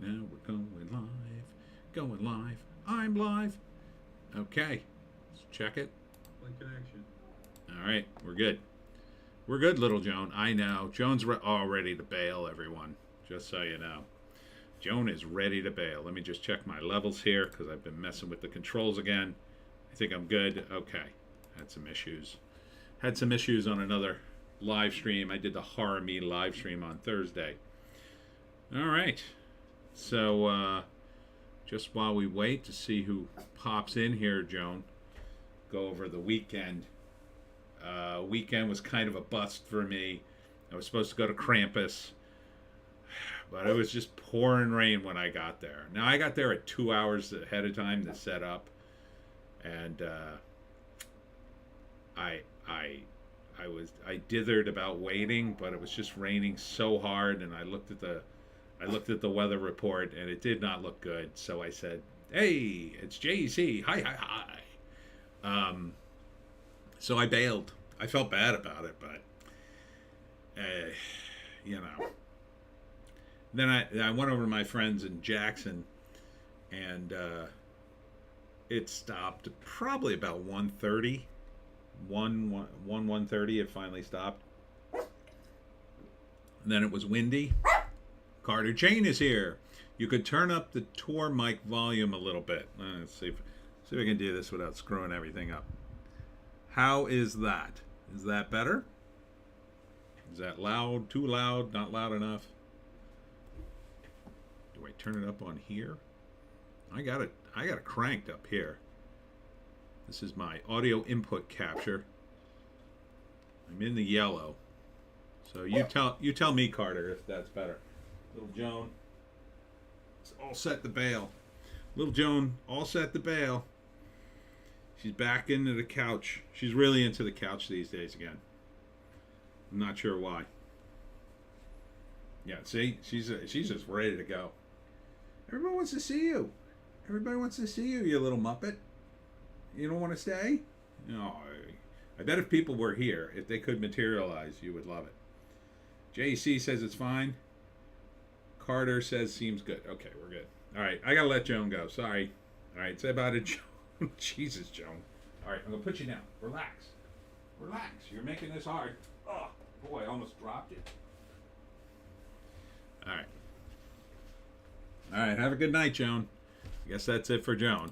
now. We're going live. Going live. I'm live. Okay. Let's check it. Connection. All right. We're good. We're good, little Joan. I know. Joan's all ready to bail, everyone. Just so you know. Joan is ready to bail. Let me just check my levels here because I've been messing with the controls again. I think I'm good. Okay. Had some issues. Had some issues on another live stream. I did the Horror Me live stream on Thursday. All right. So, just while we wait to see who pops in here, Joan, go over the weekend. Weekend was kind of a bust for me. I was supposed to go to Krampus, but it was just pouring rain when I got there. Now, I got there at 2 hours ahead of time to set up, and I dithered about waiting, but it was just raining so hard, and I looked at the weather report, and it did not look good. So I said, "Hey, it's JC. Hi." So I bailed. I felt bad about it, but you know. Then I went over to my friends in Jackson, and it stopped probably about 1:30. 1:30 it finally stopped. And then it was windy. Carter Jane is here. You could turn up the tour mic volume a little bit. Let's see if I can do this without screwing everything up. How is that? Is that better? Is that loud? Too loud? Not loud enough? Do I turn it up on here? I got it cranked up here. This is my audio input capture. I'm in the yellow. So you tell me, Carter, if that's better. Little Joan is all set to bail. Little Joan all set to bail. She's back into the couch. She's really into the couch these days again. I'm not sure why. Yeah, see? She's just ready to go. Everybody wants to see you. Everybody wants to see you, you little muppet. You don't want to stay? No. I bet if people were here, if they could materialize, you would love it. JC says it's fine. Carter says seems good. Okay, we're good. All right, I got to let Joan go. Sorry. All right, say about it, Joan. Jesus, Joan. All right, I'm going to put you down. Relax. Relax. You're making this hard. Oh, boy, I almost dropped it. All right. All right, have a good night, Joan. I guess that's it for Joan.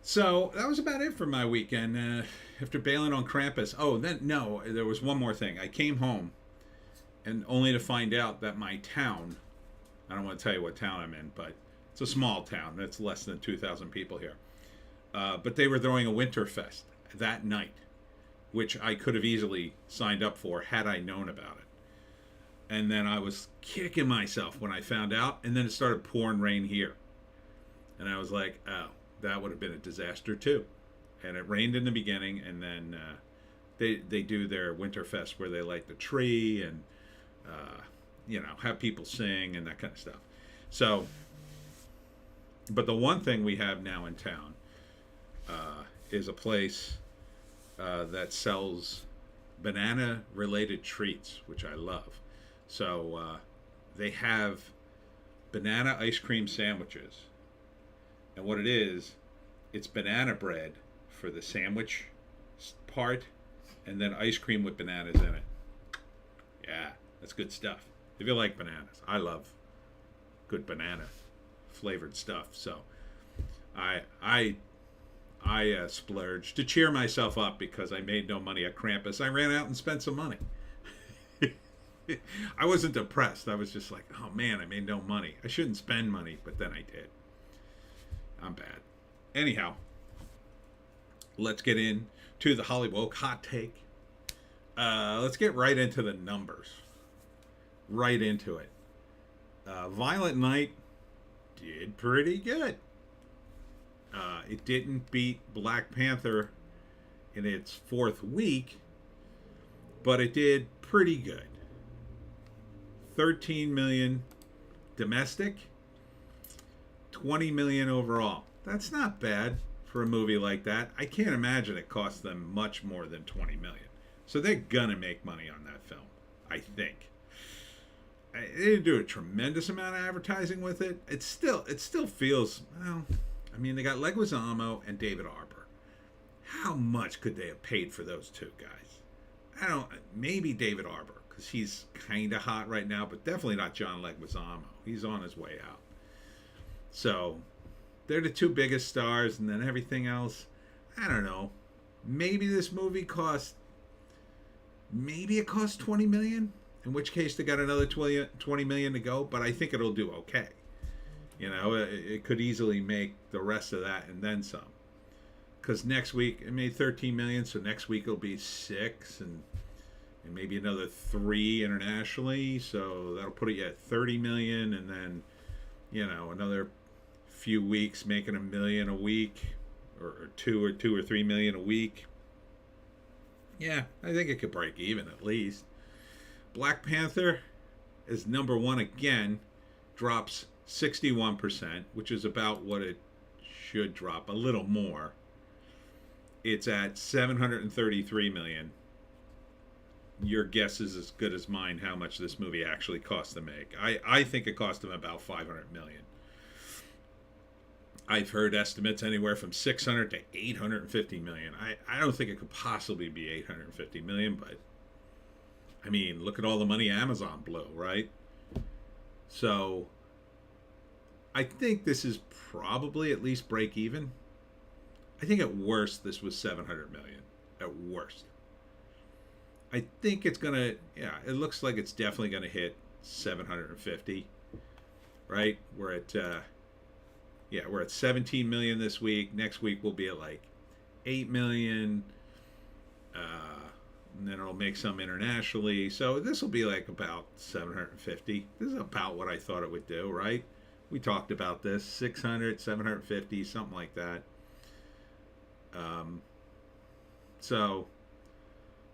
So that was about it for my weekend. After bailing on Krampus. Oh, then, no, there was one more thing. I came home, and only to find out that my town, I don't want to tell you what town I'm in, but it's a small town. That's less than 2,000 people here. But they were throwing a Winterfest that night, which I could have easily signed up for had I known about it. And then I was kicking myself when I found out, and then it started pouring rain here. And I was like, oh, that would have been a disaster too. And it rained in the beginning, and then they do their Winterfest where they light the tree and have people sing and that kind of stuff. So, but the one thing we have now in town is a place that sells banana-related treats, which I love. So they have banana ice cream sandwiches. And what it is, it's banana bread for the sandwich part, and then ice cream with bananas in it. Yeah, that's good stuff. If you like bananas, I love good banana flavored stuff. So I splurged to cheer myself up because I made no money at Krampus. I ran out and spent some money. I wasn't depressed. I was just like, oh man, I made no money. I shouldn't spend money, but then I did. I'm bad. Anyhow, let's get into the Hollywoke hot take. Let's get right into the numbers. Right into it. Violent Night did pretty good. It didn't beat Black Panther in its fourth week, but it did pretty good. 13 million domestic, 20 million overall. That's not bad for a movie like that. I can't imagine it cost them much more than 20 million. So they're gonna make money on that film, I think. They didn't do a tremendous amount of advertising with it. It still feels, well, I mean, they got Leguizamo and David Harbour. How much could they have paid for those two guys? I don't. Maybe David Harbour, because he's kind of hot right now, but definitely not John Leguizamo. He's on his way out. So they're the two biggest stars, and then everything else, I don't know. Maybe this movie cost. Maybe it cost $20 million. In which case they got another $20 million to go, but I think it'll do okay. You know, it could easily make the rest of that and then some. Because next week it made $13 million, so next week it'll be $6 million and maybe another $3 million internationally. So that'll put it at $30 million, and then, you know, another few weeks making $1 million a week, or two or $3 million a week. Yeah, I think it could break even at least. Black Panther is number one again, drops 61%, which is about what it should drop, a little more. It's at $733 million. Your guess is as good as mine how much this movie actually cost to make. I think it cost them about $500 million. I've heard estimates anywhere from $600 to $850 million. I don't think it could possibly be $850 million, but I mean, look at all the money Amazon blew, right? So I think this is probably at least break even. I think at worst this was $700 million. At worst. I think it's gonna, yeah, it looks like it's definitely gonna hit 750, right? We're at 17 million this week. Next week we'll be at like 8 million. And then it'll make some internationally. So this will be like about 750. This is about what I thought it would do, right? We talked about this. 600, 750, something like that. So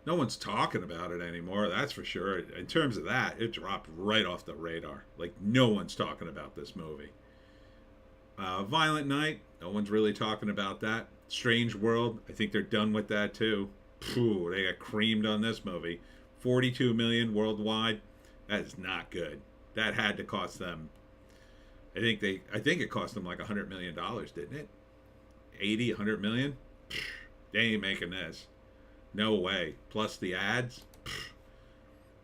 no one's talking about it anymore, that's for sure. In terms of that, it dropped right off the radar. Like, no one's talking about this movie. Violent Night, no one's really talking about that. Strange World, I think they're done with that too. Phew, they got creamed on this movie. 42 million worldwide. That is not good. That had to cost them. I think it cost them like $100 million, didn't it? 80, 100 million. They ain't making this. No way. Plus the ads.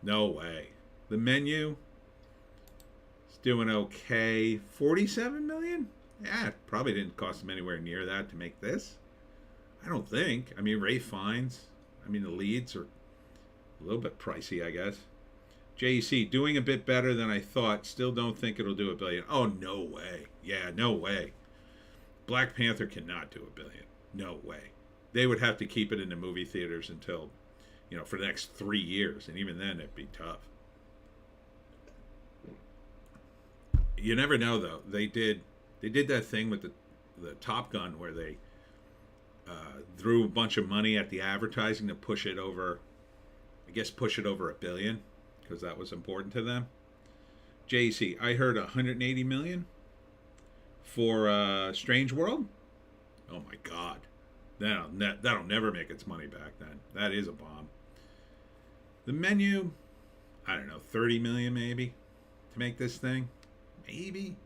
No way. The Menu is doing okay. 47 million. Yeah, it probably didn't cost them anywhere near that to make this. I don't think. I mean, Ralph Fiennes. I mean, the leads are a little bit pricey, I guess. JEC, doing a bit better than I thought. Still don't think it'll do $1 billion. Oh, no way. Yeah, no way. Black Panther cannot do $1 billion. No way. They would have to keep it in the movie theaters until, you know, for the next 3 years. And even then, it'd be tough. You never know, though. They did that thing with the Top Gun where they threw a bunch of money at the advertising to push it over $1 billion, because that was important to them. JC, I heard 180 million for Strange World. Oh my God, that'll never make its money back. Then that is a bomb. The Menu, I don't know, 30 million maybe to make this thing. Maybe.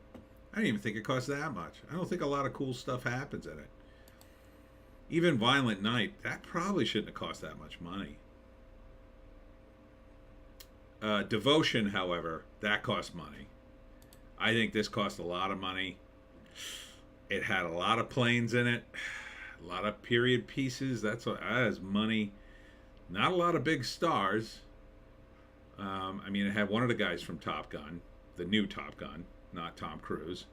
I don't even think it costs that much. I don't think a lot of cool stuff happens in it. Even Violent Night, that probably shouldn't have cost that much money. Devotion, however, that cost money. I think this cost a lot of money. It had a lot of planes in it, a lot of period pieces. That is money. Not a lot of big stars. I mean, it had one of the guys from Top Gun, the new Top Gun, not Tom Cruise.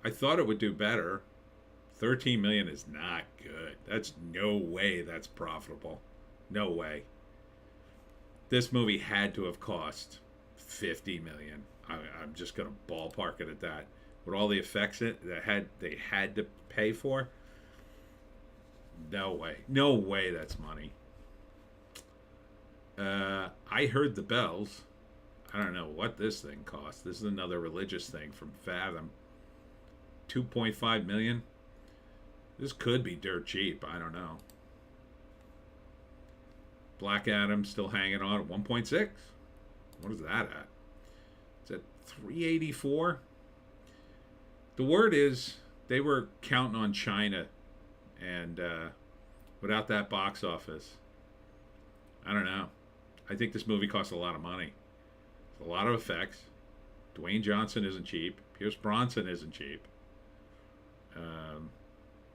I thought it would do better. 13 million is not good. That's no way that's profitable. No way. This movie had to have cost 50 million. I'm just going to ballpark it at that. With all the effects they had to pay for. No way. No way that's money. I Heard the Bells. I don't know what this thing costs. This is another religious thing from Fathom. 2.5 million. This could be dirt cheap. I don't know. Black Adam still hanging on at 1.6. What is that at? 384. The word is they were counting on China, and without that box office, I don't know. I think this movie cost a lot of money. A lot of effects. Dwayne Johnson isn't cheap. Pierce Bronson isn't cheap.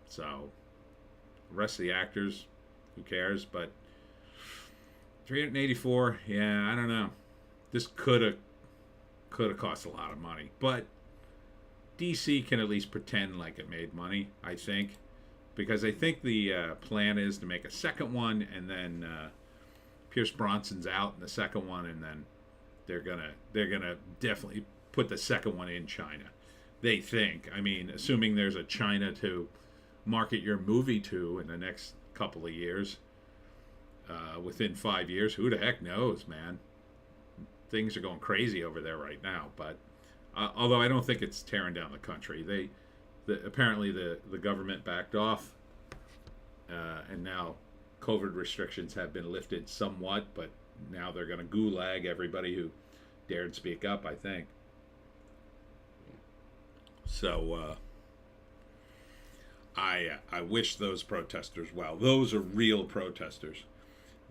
So, the rest of the actors, who cares? But 384, yeah, I don't know. This could have cost a lot of money, but DC can at least pretend like it made money, I think, because I think the plan is to make a second one, and then Pierce Bronson's out in the second one, and then they're gonna definitely put the second one in China. They think. I mean, assuming there's a China to market your movie to in the next couple of years, within 5 years, who the heck knows, man? Things are going crazy over there right now. But although I don't think it's tearing down the country, apparently the government backed off, and now COVID restrictions have been lifted somewhat, but now they're going to gulag everybody who dared speak up, I think. So I wish those protesters well. Those are real protesters.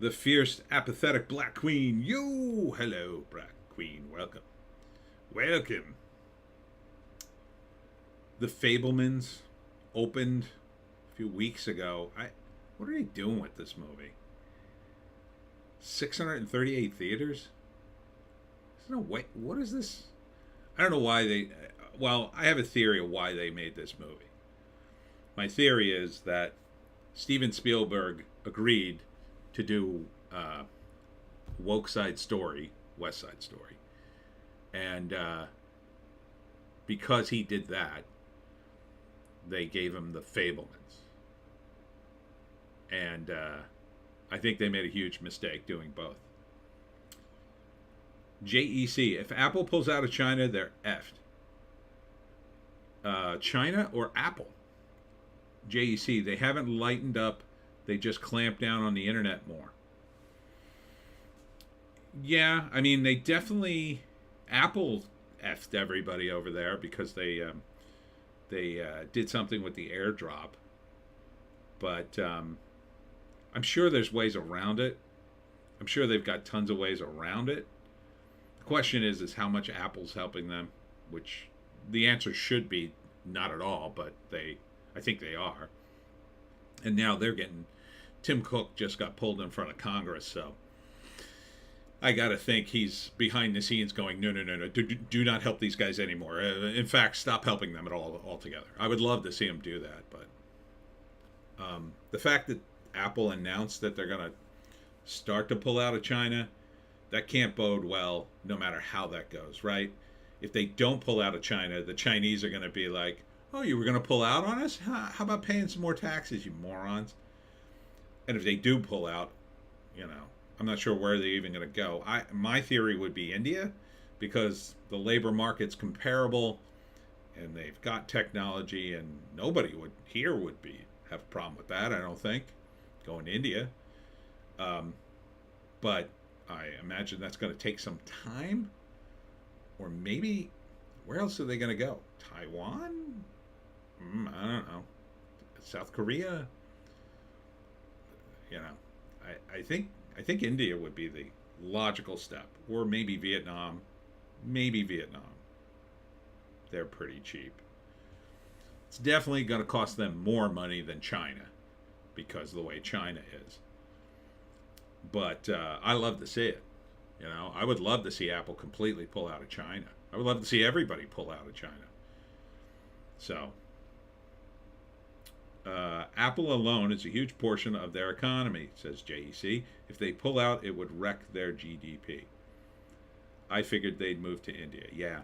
The fierce, apathetic Black Queen. Yo, hello, Black Queen. Welcome. Welcome. The Fabelmans opened a few weeks ago. What are they doing with this movie? 638 theaters? There's no way. What is this? I don't know why they... Well, I have a theory of why they made this movie. My theory is that Steven Spielberg agreed to do Woke Side Story, West Side Story. And because he did that, they gave him the Fabelmans. And I think they made a huge mistake doing both. JEC, if Apple pulls out of China, they're effed. China or Apple? JEC, they haven't lightened up. They just clamped down on the internet more. Yeah, I mean, they definitely... Apple effed everybody over there because they did something with the airdrop. But I'm sure there's ways around it. I'm sure they've got tons of ways around it. The question is how much Apple's helping them, which the answer should be not at all, but I think they are. And now they're getting... Tim Cook just got pulled in front of Congress, so I got to think he's behind the scenes going, no, do not help these guys anymore. In fact, stop helping them at all altogether. I would love to see him do that, but the fact that Apple announced that they're going to start to pull out of China, that can't bode well no matter how that goes, right? If they don't pull out of China, the Chinese are going to be like, oh, you were going to pull out on us? How about paying some more taxes, you morons? And if they do pull out, I'm not sure where they're even going to go. My theory would be India, because the labor market's comparable, and they've got technology, and nobody would have a problem with that, I don't think, going to India. But I imagine that's going to take some time. Or maybe, where else are they going to go? Taiwan? I don't know. South Korea? I think India would be the logical step, or maybe Vietnam. They're pretty cheap. It's definitely going to cost them more money than China, because of the way China is. But I love to see it. I would love to see Apple completely pull out of China. I would love to see everybody pull out of China. So, Apple alone is a huge portion of their economy, says JEC. If they pull out, it would wreck their GDP. I figured they'd move to India. Yeah.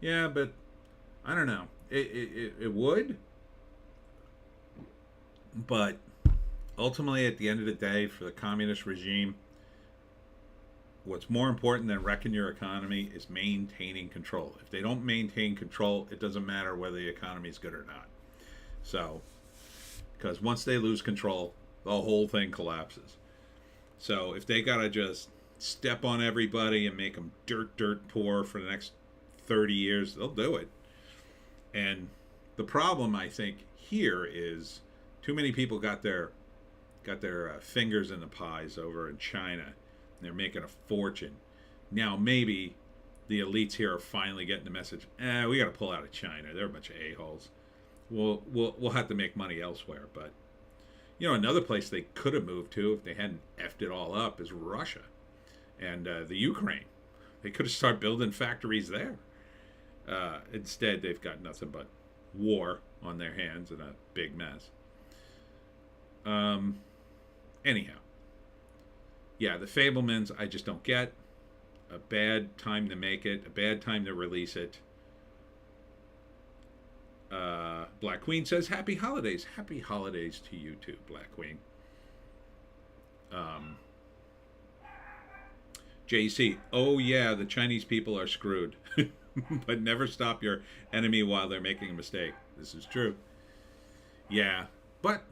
Yeah, but I don't know. It would. But ultimately, at the end of the day, for the communist regime, what's more important than wrecking your economy is maintaining control. If they don't maintain control, it doesn't matter whether the economy is good or not. So, because once they lose control, the whole thing collapses. So if they gotta just step on everybody and make them dirt poor for the next 30 years, they'll do it. And the problem, I think, here is too many people got their fingers in the pies over in China. And they're making a fortune. Now maybe the elites here are finally getting the message. We got to pull out of China. They're a bunch of a-holes. We'll have to make money elsewhere. But another place they could have moved to if they hadn't effed it all up is Russia and the Ukraine. They could have started building factories there. Instead, they've got nothing but war on their hands and a big mess. Anyhow, yeah, The Fabelmans I just don't get. A bad time to make it, a bad time to release it. Black Queen says, Happy holidays. Happy holidays to you too, Black Queen. JC, oh yeah, the Chinese people are screwed. But never stop your enemy while they're making a mistake. This is true. Yeah, but,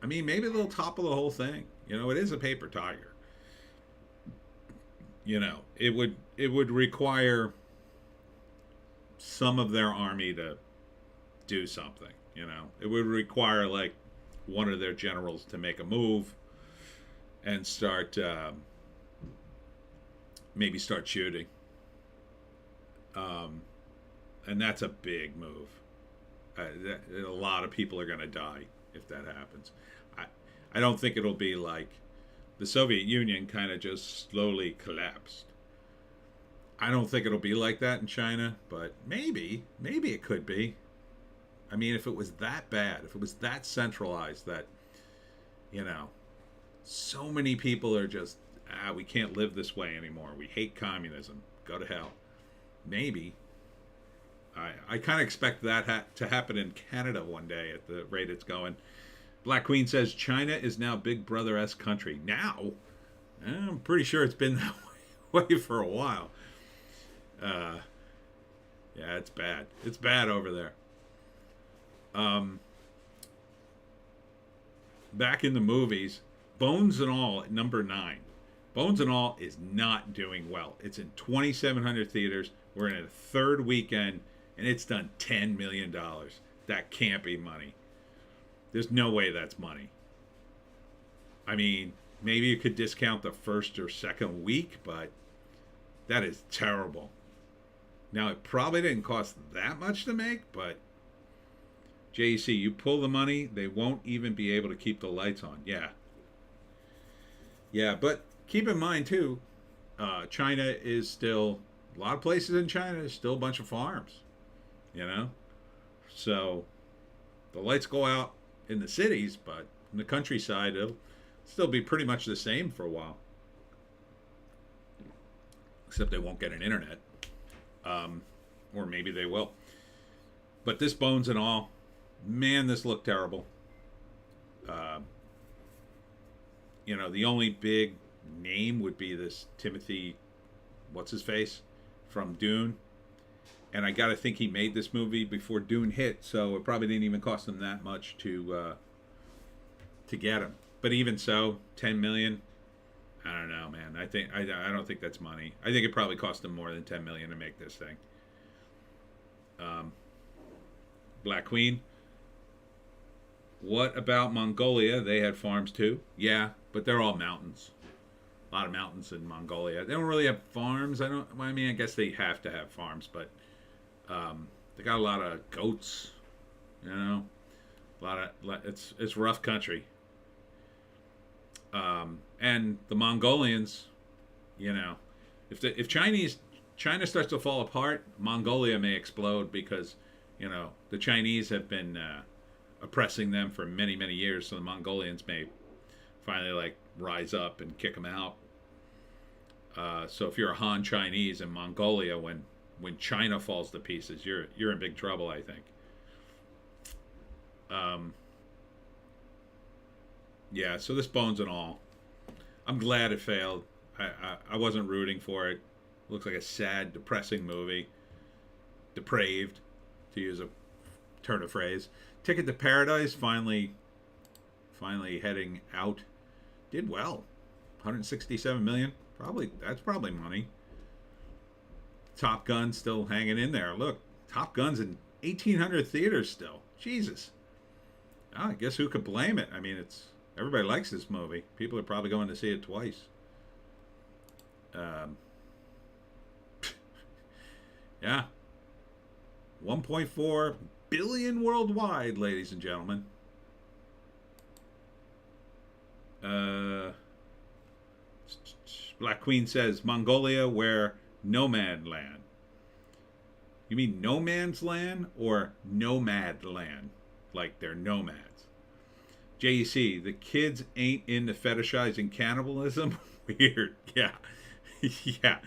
I mean, maybe they'll topple the whole thing. It is a paper tiger. It would require some of their army to do something. It would require like one of their generals to make a move and maybe start shooting. And that's a big move. A lot of people are going to die if that happens. I don't think it'll be like the Soviet Union kind of just slowly collapsed. I don't think it'll be like that in China, but maybe it could be. I mean, if it was that bad, if it was that centralized that, so many people are just, we can't live this way anymore. We hate communism. Go to hell. Maybe. I kind of expect that to happen in Canada one day at the rate it's going. Black Queen says China is now Big Brother-esque country. Now? I'm pretty sure it's been that way for a while. Yeah, it's bad. It's bad over there. Back in the movies, Bones and All at number 9. Bones and All is not doing well. It's in 2,700 theaters. We're in a third weekend, and it's done $10 million. That can't be money. There's no way that's money. I mean, maybe you could discount the first or second week, but that is terrible. Now, it probably didn't cost that much to make, but JC, you pull the money, they won't even be able to keep the lights on. Yeah. Yeah, but keep in mind, too, China is still, a lot of places in China, is still a bunch of farms, So the lights go out in the cities, but in the countryside, it'll still be pretty much the same for a while. Except they won't get an internet. Or maybe they will. But this Bones and All, man, this looked terrible. The only big name would be this Timothy, what's his face, from Dune. And I gotta think he made this movie before Dune hit, so it probably didn't even cost him that much to get him. But even so, $10 million, I don't know, man. I don't think that's money. I think it probably cost him more than $10 million to make this thing. Black Queen. What about Mongolia? They had farms too. Yeah, but they're all mountains. A lot of mountains in Mongolia. They don't really have farms. I guess they have to have farms, but they got a lot of goats. It's rough country. And the Mongolians, if China starts to fall apart, Mongolia may explode because the Chinese have been oppressing them for many, many years, so the Mongolians may finally rise up and kick them out. So if you're a Han Chinese in Mongolia, when China falls to pieces, you're in big trouble, I think. Yeah, so this Bones and All, I'm glad it failed. I wasn't rooting for it. Looks like a sad, depressing movie. Depraved, to use a turn of phrase. Ticket to Paradise finally heading out. Did well. 167 million. Probably that's probably money. Top Gun still hanging in there. Look, Top Gun's in 1,800 theaters still. Jesus. Oh, I guess who could blame it? I mean, it's everybody likes this movie. People are probably going to see it twice. Yeah. 1.4 billion worldwide, ladies and gentlemen. Black Queen says Mongolia, where no man land. You mean no man's land or nomad land? Like they're nomads. JEC, the kids ain't into fetishizing cannibalism? Weird. Yeah. Yeah.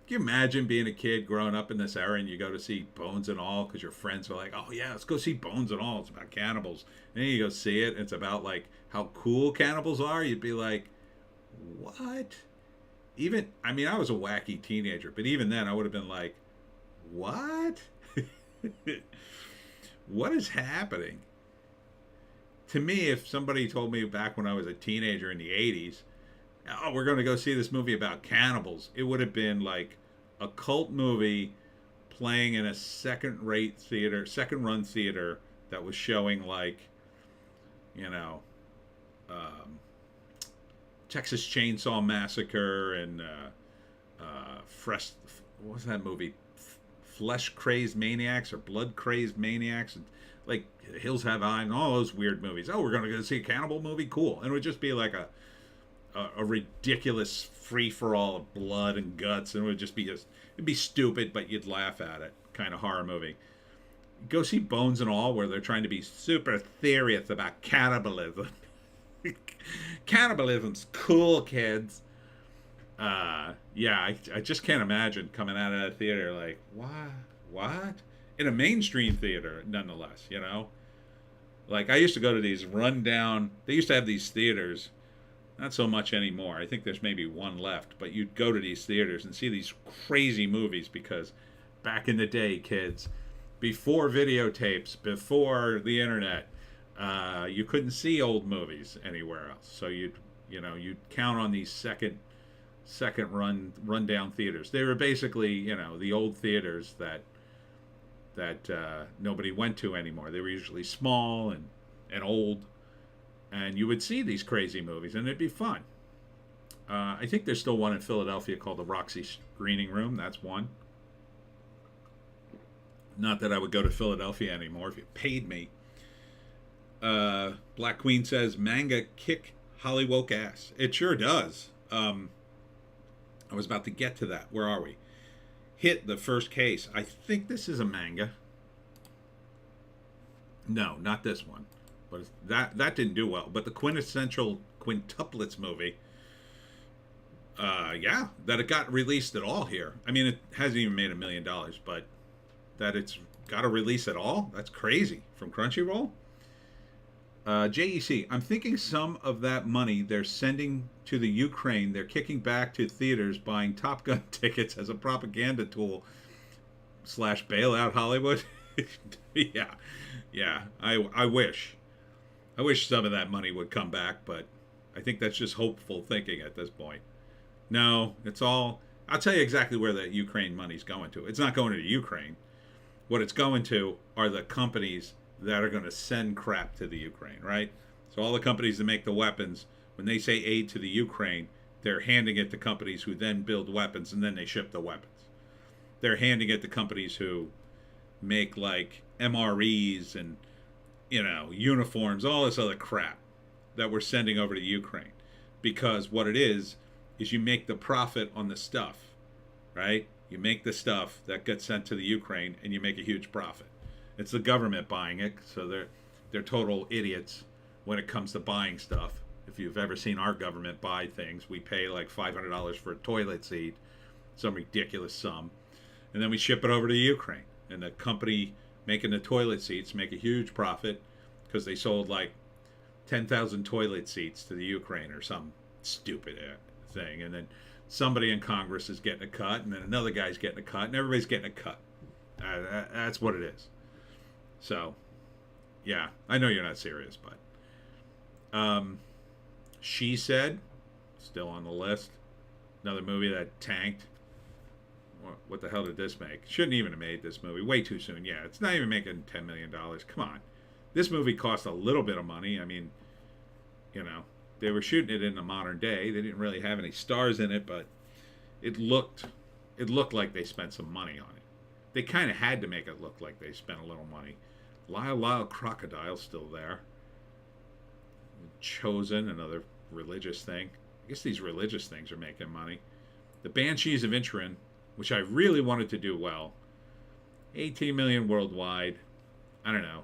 Can you imagine being a kid growing up in this era and you go to see Bones and All because your friends are like, oh yeah, let's go see Bones and All. It's about cannibals. And then you go see it and it's about like how cool cannibals are. You'd be like, what? Even, I mean, I was a wacky teenager, but even then I would have been like, what? What is happening? To me, if somebody told me back when I was a teenager in the 80s, oh, we're going to go see this movie about cannibals, it would have been like a cult movie playing in a second-rate theater, second-run theater that was showing like, you know, Texas Chainsaw Massacre and fresh. What was that movie? Flesh Crazed Maniacs or Blood Crazed Maniacs, and like Hills Have Eyes, and all those weird movies. Oh, we're going to go see a cannibal movie? Cool. And it would just be like a ridiculous free for all of blood and guts, and it would just be it'd be stupid, but you'd laugh at it kind of horror movie. Go see Bones and All, where they're trying to be super serious about cannibalism. Cannibalism's cool, kids. Yeah, I just can't imagine coming out of that theater like, what? In a mainstream theater, nonetheless, you know? Like, I used to go to these rundown, they used to have these theaters, not so much anymore. I think there's maybe one left, but you'd go to these theaters and see these crazy movies because back in the day, kids, before videotapes, before the internet, you couldn't see old movies anywhere else. So you'd count on these second rundown theaters. They were basically, the old theaters that nobody went to anymore. They were usually small and old, and you would see these crazy movies, and it'd be fun. I think there's still one in Philadelphia called the Roxy Screening Room. That's one. Not that I would go to Philadelphia anymore if you paid me. Black Queen says, manga kick Hollywoke ass. It sure does. I was about to get to that. Where are we? Hit the first case. I think this is a manga. No, not this one. But that didn't do well. But the quintessential quintuplets movie, yeah, that it got released at all here. I mean, it hasn't even made $1 million, but that it's got a release at all? That's crazy. From Crunchyroll? JEC, I'm thinking some of that money they're sending to the Ukraine, they're kicking back to theaters buying Top Gun tickets as a propaganda tool / bailout Hollywood. Yeah. I wish some of that money would come back, but I think that's just hopeful thinking at this point. No, it's all, I'll tell you exactly where the Ukraine money's going to. It's not going to Ukraine. What it's going to are the companies that are going to send crap to the Ukraine, right? So all the companies that make the weapons, when they say aid to the Ukraine, they're handing it to companies who then build weapons and then they ship the weapons. They're handing it to companies who make like MREs and, uniforms, all this other crap that we're sending over to Ukraine. Because what it is you make the profit on the stuff, right? You make the stuff that gets sent to the Ukraine and you make a huge profit. It's the government buying it, so they're total idiots when it comes to buying stuff. If you've ever seen our government buy things, we pay like $500 for a toilet seat, some ridiculous sum, and then we ship it over to Ukraine. And the company making the toilet seats make a huge profit because they sold like 10,000 toilet seats to the Ukraine or some stupid thing. And then somebody in Congress is getting a cut, and then another guy's getting a cut, and everybody's getting a cut. That's what it is. So, yeah, I know you're not serious, but she said, still on the list. Another movie that tanked. What the hell did this make? Shouldn't even have made this movie. Way too soon. Yeah, it's not even making $10 million. Come on. This movie cost a little bit of money. I mean, they were shooting it in the modern day. They didn't really have any stars in it, but it looked like they spent some money on it. They kind of had to make it look like they spent a little money. Lyle Crocodile's still there. Chosen, another religious thing. I guess these religious things are making money. The Banshees of Inisherin, which I really wanted to do well. 18 million worldwide. I don't know.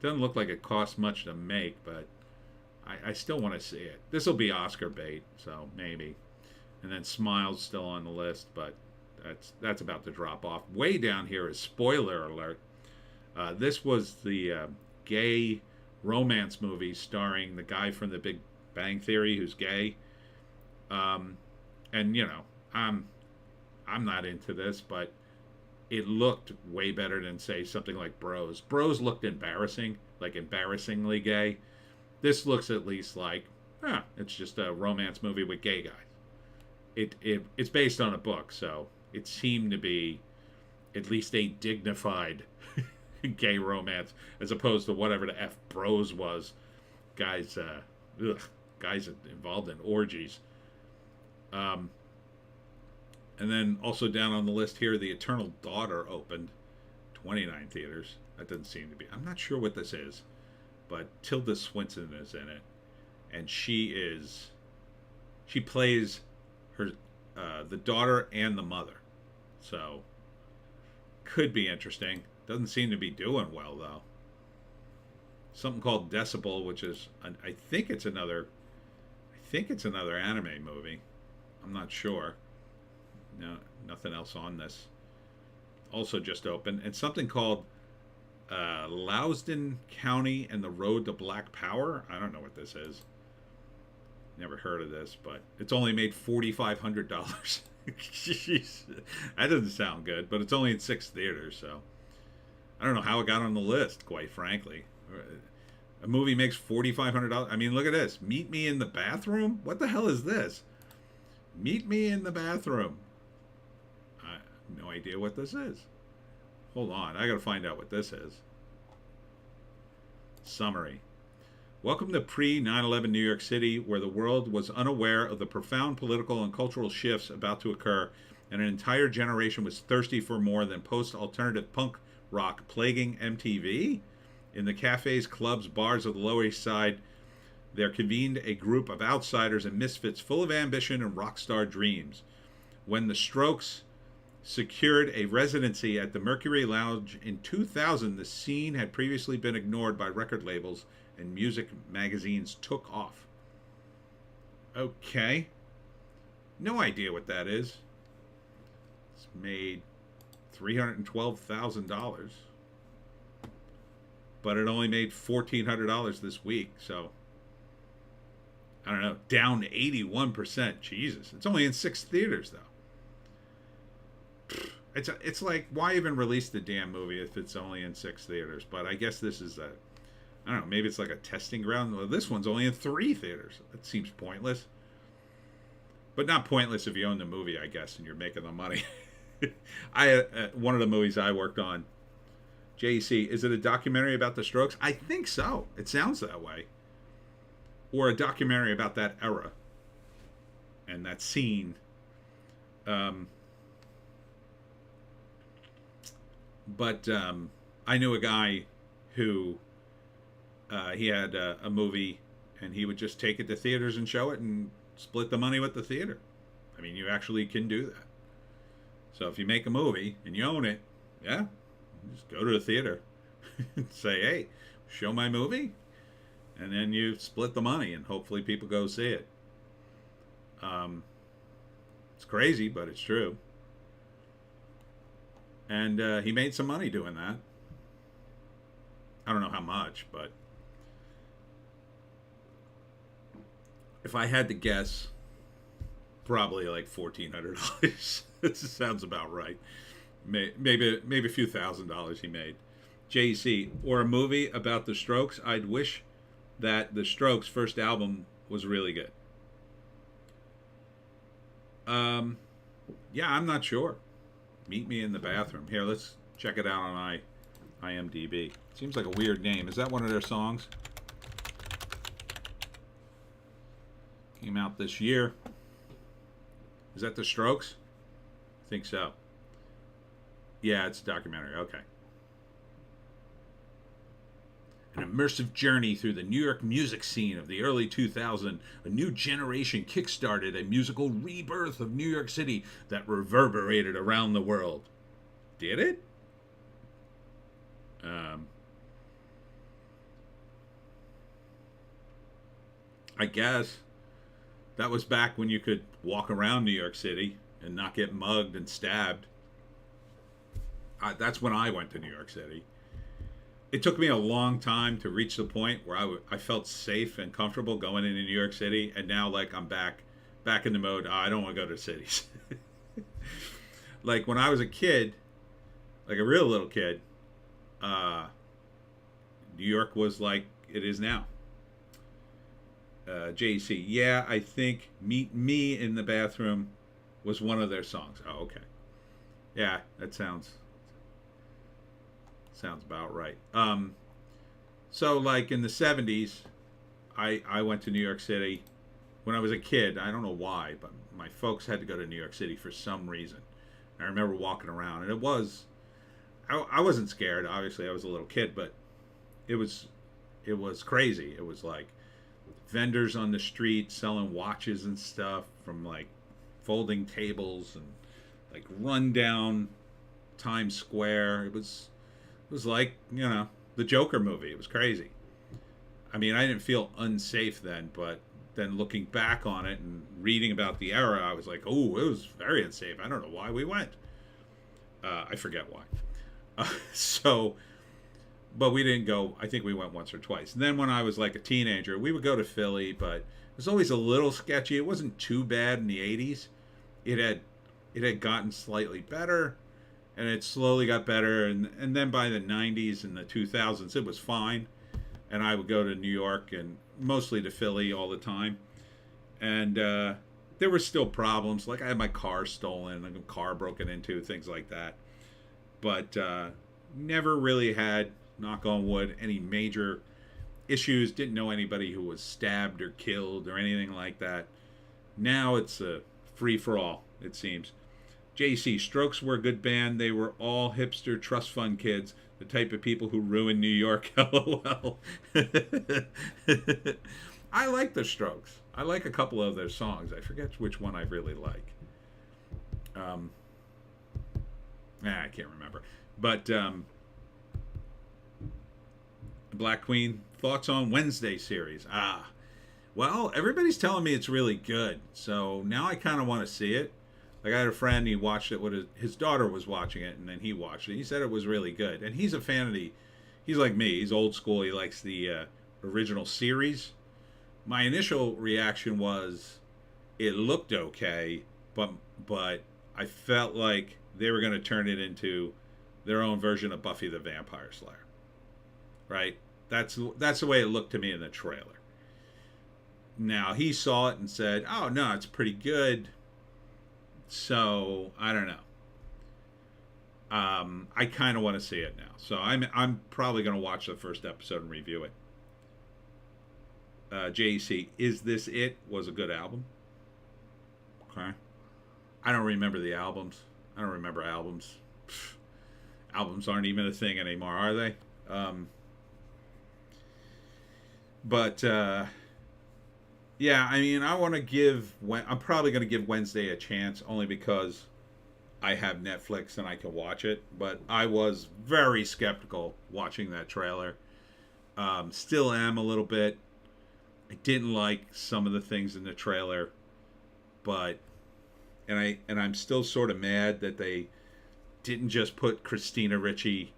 Doesn't look like it costs much to make, but I still want to see it. This will be Oscar bait, so maybe. And then Smile's still on the list, but that's about to drop off. Way down here is spoiler alert. This was the gay romance movie starring the guy from The Big Bang Theory who's gay. And I'm not into this, but it looked way better than, say, something like Bros. Bros looked embarrassing, like embarrassingly gay. This looks at least like, it's just a romance movie with gay guys. It's based on a book, so it seemed to be at least a dignified gay romance, as opposed to whatever the F Bros was. Guys involved in orgies. And then also down on the list here, The Eternal Daughter opened. 29 theaters. That doesn't seem to be. I'm not sure what this is, but Tilda Swinton is in it, and she plays her the daughter and the mother. So could be interesting. Doesn't seem to be doing well though. Something called Decibel, which is I think it's another anime movie. I'm not sure. No, nothing else on this. Also just opened. And something called Loudoun County and the Road to Black Power. I don't know what this is. Never heard of this, but it's only made $4,500. Jeez, that doesn't sound good, but it's only in 6 theaters, so I don't know how it got on the list, quite frankly. A movie makes $4,500. I mean, look at this. Meet Me in the Bathroom? What the hell is this? Meet Me in the Bathroom. I have no idea what this is. Hold on. I got to find out what this is. Summary. Welcome to pre-9/11 New York City, where the world was unaware of the profound political and cultural shifts about to occur, and an entire generation was thirsty for more than post-alternative punk rock plaguing MTV. In the cafes, clubs, bars of the Lower East Side, there convened a group of outsiders and misfits full of ambition and rock star dreams. When the Strokes secured a residency at the Mercury Lounge in 2000, the scene had previously been ignored by record labels, and music magazines took off. Okay. No idea what that is. It's made $312,000. But it only made $1,400 this week, so I don't know. Down 81%. Jesus. It's only in 6 theaters, though. It's like, why even release the damn movie if it's only in 6 theaters? But I guess this is I don't know, maybe it's like a testing ground. Well, this one's only in 3 theaters. That seems pointless. But not pointless if you own the movie, I guess, and you're making the money. One of the movies I worked on, JEC, is it a documentary about the Strokes? I think so. It sounds that way. Or a documentary about that era and that scene. But I knew a guy who he had a movie, and he would just take it to theaters and show it and split the money with the theater. I mean, you actually can do that. So if you make a movie and you own it, yeah, just go to the theater and say, hey, show my movie. And then you split the money, and hopefully people go see it. It's crazy, but it's true. And he made some money doing that. I don't know how much, but if I had to guess, probably like $1,400. This sounds about right. Maybe a few $1,000s he made. JC, or a movie about the Strokes. I'd wish that the Strokes' first album was really good. Um, yeah, I'm not sure. Meet me in the bathroom. Here, let's check it out on IMDb. Seems like a weird name. Is that one of their songs? Came out this year. Is that the Strokes? I think so. Yeah, it's a documentary. Okay. An immersive journey through the New York music scene of the early 2000s, a new generation kickstarted a musical rebirth of New York City that reverberated around the world. Did it? Um, I guess that was back when you could walk around New York City and not get mugged and stabbed. That's when I went to New York City. It took me a long time to reach the point where I felt safe and comfortable going into New York City, and now like I'm back in the mode. I don't want to go to cities. Like when I was a kid, like a real little kid, uh, New York was like it is now. JC, yeah, I think "Meet Me in the Bathroom" was one of their songs. Oh, okay, yeah, that sounds about right. So like in the '70s, I went to New York City when I was a kid. I don't know why, but my folks had to go to New York City for some reason. I remember walking around, and I wasn't scared. Obviously, I was a little kid, but it was it was crazy. It was like vendors on the street selling watches and stuff from like folding tables and like rundown Times Square. It was like, the Joker movie. It was crazy. I mean, I didn't feel unsafe then, but then looking back on it and reading about the era, I was like, oh, it was very unsafe. I don't know why we went. I forget why. So, but we didn't go. I think we went once or twice. And then when I was like a teenager, we would go to Philly, but it was always a little sketchy. It wasn't too bad in the '80s. It had gotten slightly better, and it slowly got better. And then by the '90s and the 2000s, it was fine. And I would go to New York and mostly to Philly all the time. And there were still problems. Like I had my car stolen, like a car broken into, things like that. But never really had, knock on wood, any major issues. Didn't know anybody who was stabbed or killed or anything like that. Now it's a free for all, it seems. JC, Strokes were a good band. They were all hipster trust fund kids, the type of people who ruined New York. LOL. I like the Strokes. I like a couple of their songs. I forget which one I really like. Um, I can't remember. But Black Queen, thoughts on Wednesday series? Well, everybody's telling me it's really good. So now I kind of want to see it. Like I had a friend, he watched it with his daughter was watching it, and then he watched it. He said it was really good, and he's a fan of he's like me, he's old school. He likes the original series. My initial reaction was, it looked okay, but I felt like they were going to turn it into their own version of Buffy the Vampire Slayer, right? That's the way it looked to me in the trailer. Now he saw it and said, "Oh no, it's pretty good." So I don't know. I kind of want to see it now, so I'm probably going to watch the first episode and review it. JEC, Is This It was a good album. Okay, I don't remember the albums. I don't remember albums. Albums aren't even a thing anymore, are they? But yeah, I mean, I'm probably going to give Wednesday a chance only because I have Netflix and I can watch it. But I was very skeptical watching that trailer. Still am a little bit. I didn't like some of the things in the trailer, but I'm still sort of mad that they didn't just put Christina Ricci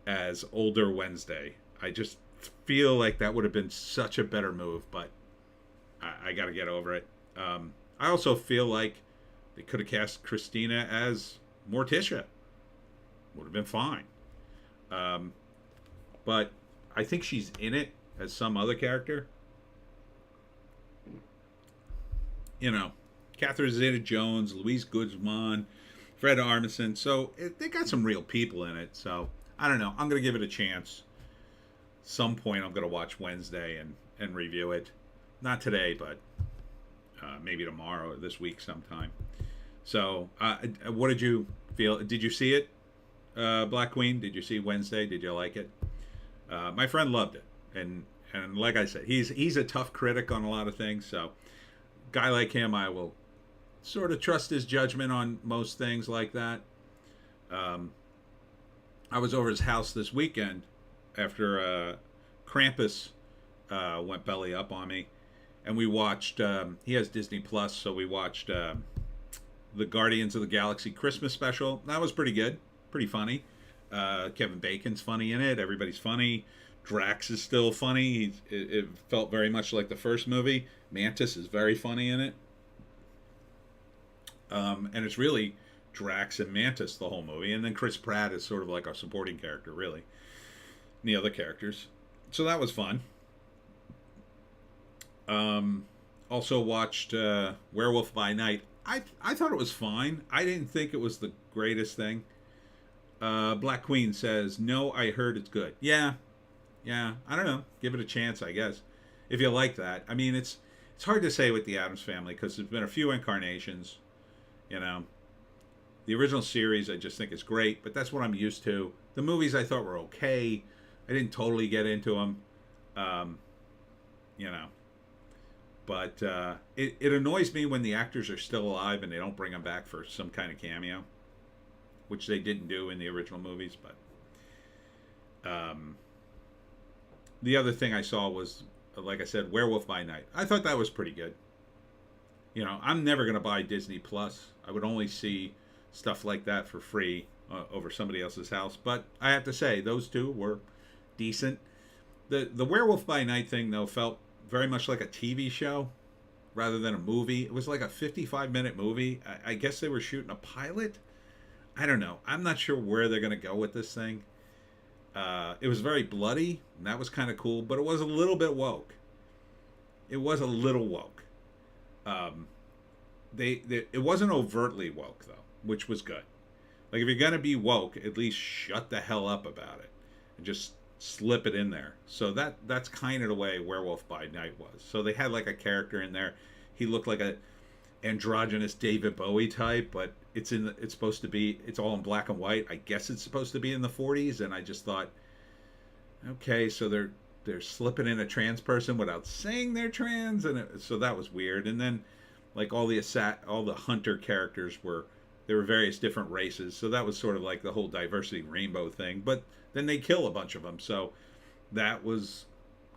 as older Wednesday. I just feel like that would have been such a better move, but I got to get over it. I also feel like they could have cast Christina as Morticia. Would have been fine. But I think she's in it as some other character. Catherine Zeta-Jones, Luis Guzman, Fred Armisen. So they got some real people in it. So I don't know. I'm going to give it a chance. Some point I'm going to watch Wednesday and review it. Not today, but maybe tomorrow or this week sometime. So what did you feel? Did you see it, Black Queen? Did you see Wednesday? Did you like it? My friend loved it. And like I said, he's a tough critic on a lot of things. So guy like him, I will sort of trust his judgment on most things like that. I was over his house this weekend after Krampus went belly up on me, and we watched. He has Disney Plus, so we watched the Guardians of the Galaxy Christmas special. That was pretty good, pretty funny. Kevin Bacon's funny in it. Everybody's funny. Drax is still funny. It felt very much like the first movie. Mantis is very funny in it. And it's really Drax and Mantis the whole movie. And then Chris Pratt is sort of like our supporting character, really. And the other characters. So that was fun. Also watched Werewolf by Night. I thought it was fine. I didn't think it was the greatest thing. Black Queen says, no, I heard it's good. Yeah, I don't know. Give it a chance, I guess. If you like that. I mean, it's hard to say with the Addams Family because there's been a few incarnations, you know. The original series I just think is great, but that's what I'm used to. The movies I thought were okay. I didn't totally get into them, you know. But it annoys me when the actors are still alive and they don't bring them back for some kind of cameo, which they didn't do in the original movies. But the other thing I saw was, like I said, Werewolf by Night. I thought that was pretty good. You know, I'm never going to buy Disney Plus. I would only see stuff like that for free over somebody else's house. But I have to say, those two were decent. The Werewolf by Night thing, though, felt very much like a TV show rather than a movie. It was like a 55-minute movie. I guess they were shooting a pilot. I don't know. I'm not sure where they're going to go with this thing. It was very bloody, and that was kind of cool, but it was a little bit woke. It was a little woke. It wasn't overtly woke, though, which was good. Like, if you're going to be woke, at least shut the hell up about it and just slip it in there. So that's kind of the way Werewolf by Night was. So they had like a character in there. He looked like a androgynous David Bowie type, but it's supposed to be, it's all in black and white. I guess it's supposed to be in the 40s, and I just thought, okay, so they're slipping in a trans person without saying they're trans, and so that was weird. And then like all the hunter characters were various different races, so that was sort of like the whole diversity rainbow thing. But then they kill a bunch of them, so that was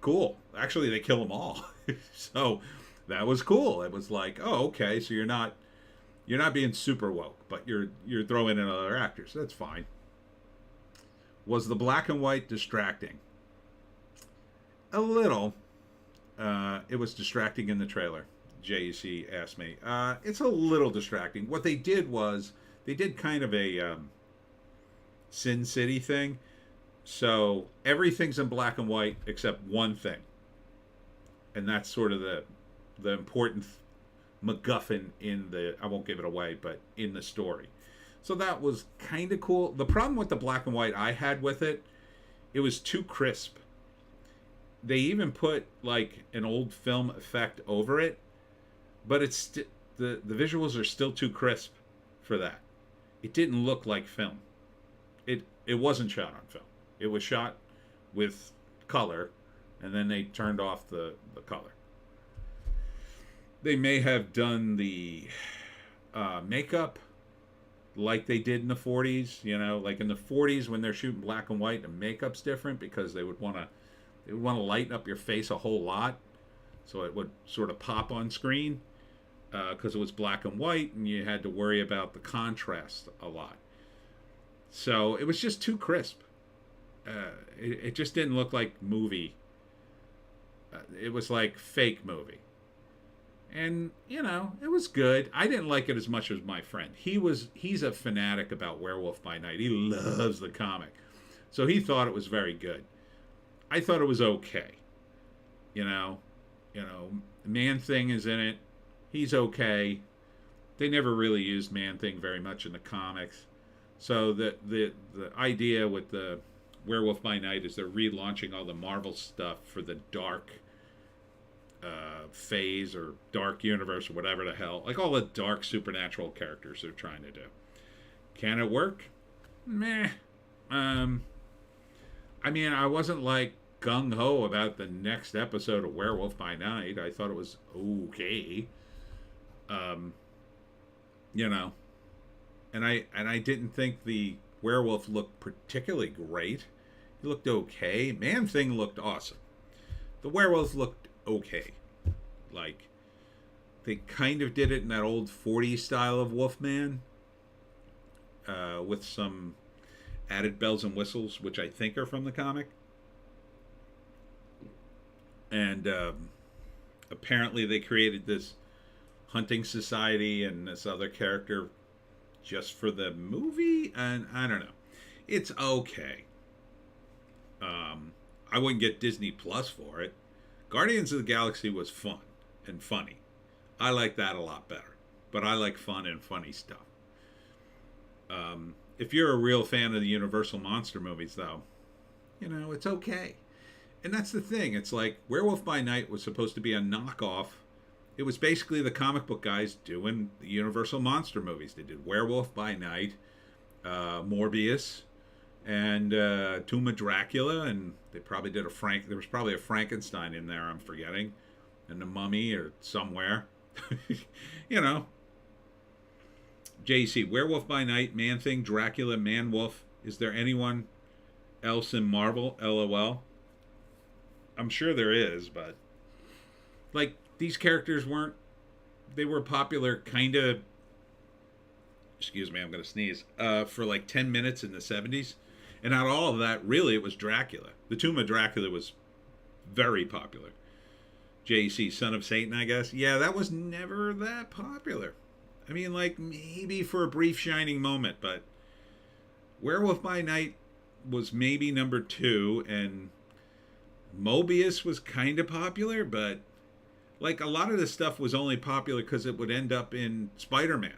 cool. Actually, they kill them all, so that was cool. It was like, oh, okay, so you're not being super woke, but you're throwing in other actors. That's fine. Was the black and white distracting? A little. It was distracting in the trailer. JEC asked me. It's a little distracting. What they did was they did kind of a Sin City thing. So everything's in black and white except one thing, and that's sort of the important MacGuffin in the, I won't give it away, but in the story. So that was kind of cool. The problem with the black and white I had with it was too crisp. They even put like an old film effect over it, but it's the visuals are still too crisp for that. It didn't look like film. It wasn't shot on film. It was shot with color, and then they turned off the color. They may have done the makeup like they did in the 40s. You know, like in the 40s when they're shooting black and white, the makeup's different because they would want to lighten up your face a whole lot, so it would sort of pop on screen because it was black and white, and you had to worry about the contrast a lot. So it was just too crisp. It just didn't look like movie. It was like fake movie. And, you know, it was good. I didn't like it as much as my friend. He's a fanatic about Werewolf by Night. He loves the comic. So he thought it was very good. I thought it was okay. You know, Man-Thing is in it. He's okay. they never really used Man-Thing very much in the comics. So the idea with the Werewolf by Night is they're relaunching all the Marvel stuff for the dark phase or dark universe or whatever the hell. Like all the dark supernatural characters they're trying to do. Can it work? Meh. I mean, I wasn't like gung ho about the next episode of Werewolf by Night. I thought it was okay. Um, you know, and I didn't think the werewolf looked particularly great. He looked okay. Man Thing looked awesome. The werewolf looked okay. Like they kind of did it in that old 40s style of Wolfman, with some added bells and whistles, which I think are from the comic. And apparently they created this hunting society and this other character just for the movie, and I don't know. It's okay. I wouldn't get Disney Plus for it. Guardians of the Galaxy was fun and funny. I like that a lot better. But I like fun and funny stuff. If you're a real fan of the Universal Monster movies, though, it's okay. And that's the thing. It's like Werewolf by Night was supposed to be a knockoff. It was basically the comic book guys doing the Universal Monster movies. They did Werewolf by Night, Morbius, and Tomb of Dracula, and they probably did there was probably a Frankenstein in there, I'm forgetting, and the Mummy or somewhere. JC, Werewolf by Night, Man-Thing, Dracula, Man-Wolf. Is there anyone else in Marvel? LOL. I'm sure there is, but like these characters they were popular kind of, excuse me, I'm going to sneeze, for like 10 minutes in the 70s. And out of all of that, really, it was Dracula. The Tomb of Dracula was very popular. JC, Son of Satan, I guess. Yeah, that was never that popular. I mean, like, maybe for a brief shining moment, but Werewolf by Night was maybe number 2, and Mobius was kind of popular, but like a lot of this stuff was only popular because it would end up in Spider-Man.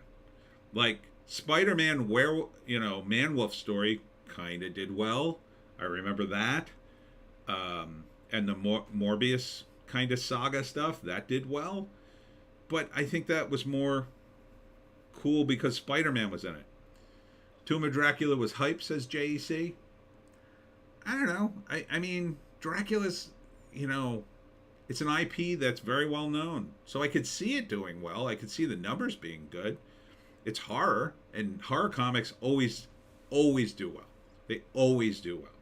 Like Spider-Man, Man-Wolf story kind of did well. I remember that. And the Morbius kind of saga stuff, that did well. But I think that was more cool because Spider-Man was in it. Tomb of Dracula was hype, says JEC. I don't know. I mean, Dracula's, it's an IP that's very well known. So I could see it doing well. I could see the numbers being good. It's horror, and horror comics always do well. They always do well.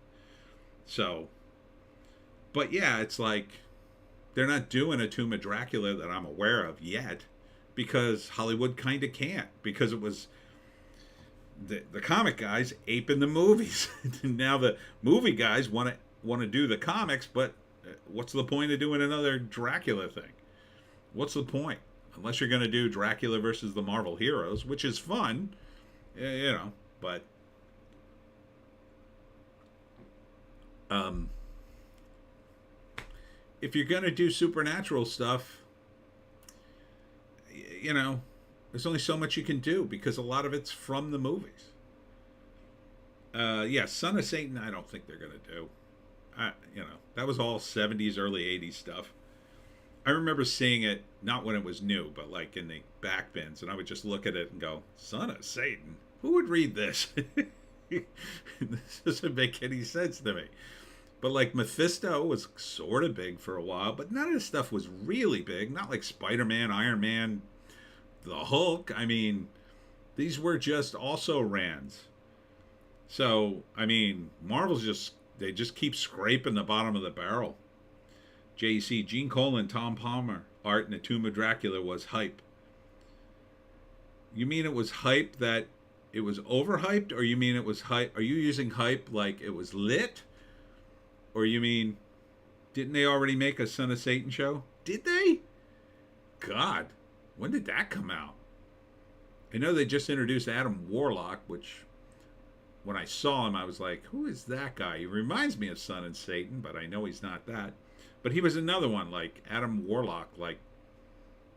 So, but yeah, it's like they're not doing a Tomb of Dracula that I'm aware of yet because Hollywood kind of can't, because it was the comic guys aping the movies. Now the movie guys want to do the comics, but what's the point of doing another Dracula thing? What's the point? Unless you're going to do Dracula versus the Marvel heroes, which is fun, but if you're going to do supernatural stuff, there's only so much you can do because a lot of it's from the movies. Son of Satan, I don't think they're going to do. That was all 70s, early 80s stuff. I remember seeing it, not when it was new, but like in the back bins, and I would just look at it and go, Son of Satan? Who would read this? This doesn't make any sense to me. But like Mephisto was sort of big for a while, but none of this stuff was really big. Not like Spider-Man, Iron Man, the Hulk. I mean, these were just also rans. So, I mean, Marvel's they just keep scraping the bottom of the barrel. JC, Gene Cole and Tom Palmer art in the Tomb of Dracula was hype. You mean it was hype that it was overhyped, or you mean it was hype? Are you using hype like it was lit? Or you mean, didn't they already make a Son of Satan show? Did they? God, when did that come out? I know they just introduced Adam Warlock, which when I saw him, I was like, who is that guy? He reminds me of Son of Satan, but I know he's not that. But he was another one, like Adam Warlock, like,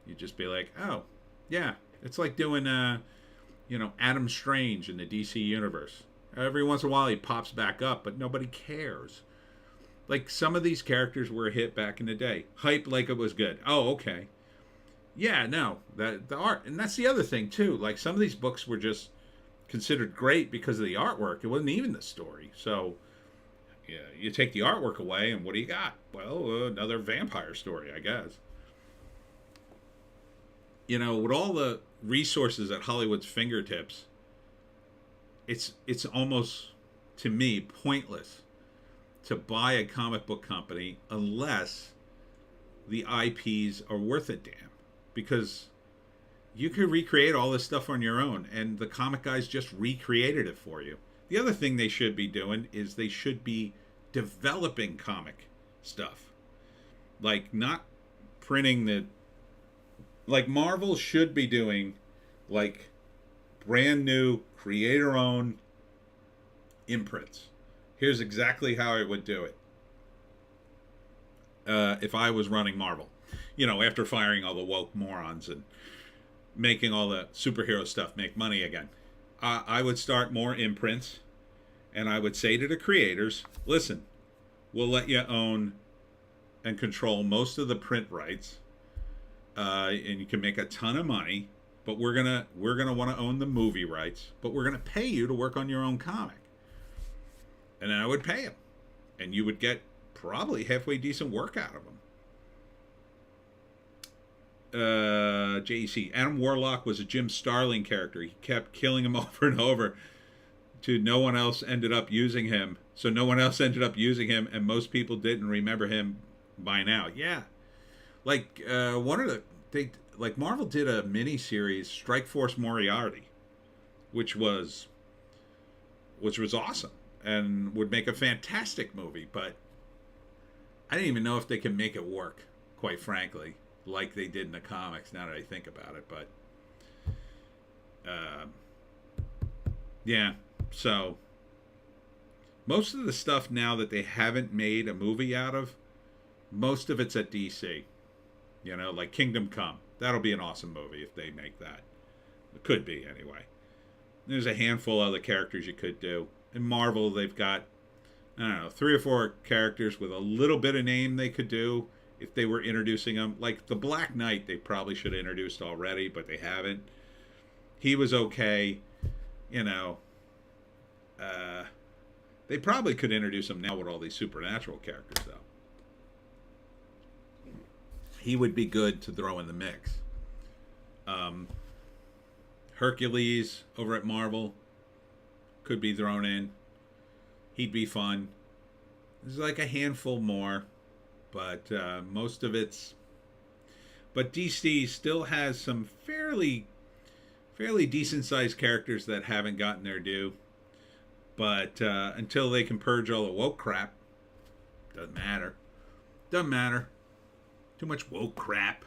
you'd just be like, oh, yeah, It's like doing, Adam Strange in the DC universe. Every once in a while he pops back up, but nobody cares. Like some of these characters were a hit back in the day. Hype like it was good. Oh, okay. Yeah, no, that the art, and that's the other thing too. Like some of these books were just considered great because of the artwork. It wasn't even the story. So, yeah, you take the artwork away, and what do you got? Well, another vampire story, I guess. With all the resources at Hollywood's fingertips, it's almost to me pointless to buy a comic book company unless the IPs are worth a damn, because you could recreate all this stuff on your own, and the comic guys just recreated it for you. The other thing they should be doing is they should be developing comic stuff, like not printing the, like Marvel should be doing, like brand new creator owned imprints. Here's exactly how I would do it if I was running Marvel. After firing all the woke morons and making all the superhero stuff make money again. I would start more imprints, and I would say to the creators, listen, we'll let you own and control most of the print rights, and you can make a ton of money, but we're gonna want to own the movie rights, but we're gonna pay you to work on your own comic. And then I would pay them, and you would get probably halfway decent work out of them. JEC, Adam Warlock was a Jim Starlin character. He kept killing him over and over to no one else ended up using him. So no one else ended up using him, and most people didn't remember him by now. Yeah. Like Marvel did a mini series, Strike Force Moriarty, which was awesome and would make a fantastic movie, but I didn't even know if they can make it work, quite frankly, like they did in the comics, now that I think about it. But yeah, so most of the stuff now that they haven't made a movie out of, most of it's at DC. Like Kingdom Come. That'll be an awesome movie if they make that. It could be, anyway. There's a handful of other characters you could do. In Marvel, they've got, I don't know, 3 or 4 characters with a little bit of name they could do if they were introducing them. Like the Black Knight, they probably should have introduced already, but they haven't. He was okay. They probably could introduce him now with all these supernatural characters, though. He would be good to throw in the mix. Hercules over at Marvel could be thrown in. He'd be fun. There's like a handful more, but most of it's. But DC still has some fairly decent sized characters that haven't gotten their due. But until they can purge all the woke crap, doesn't matter. Doesn't matter. Too much woke crap.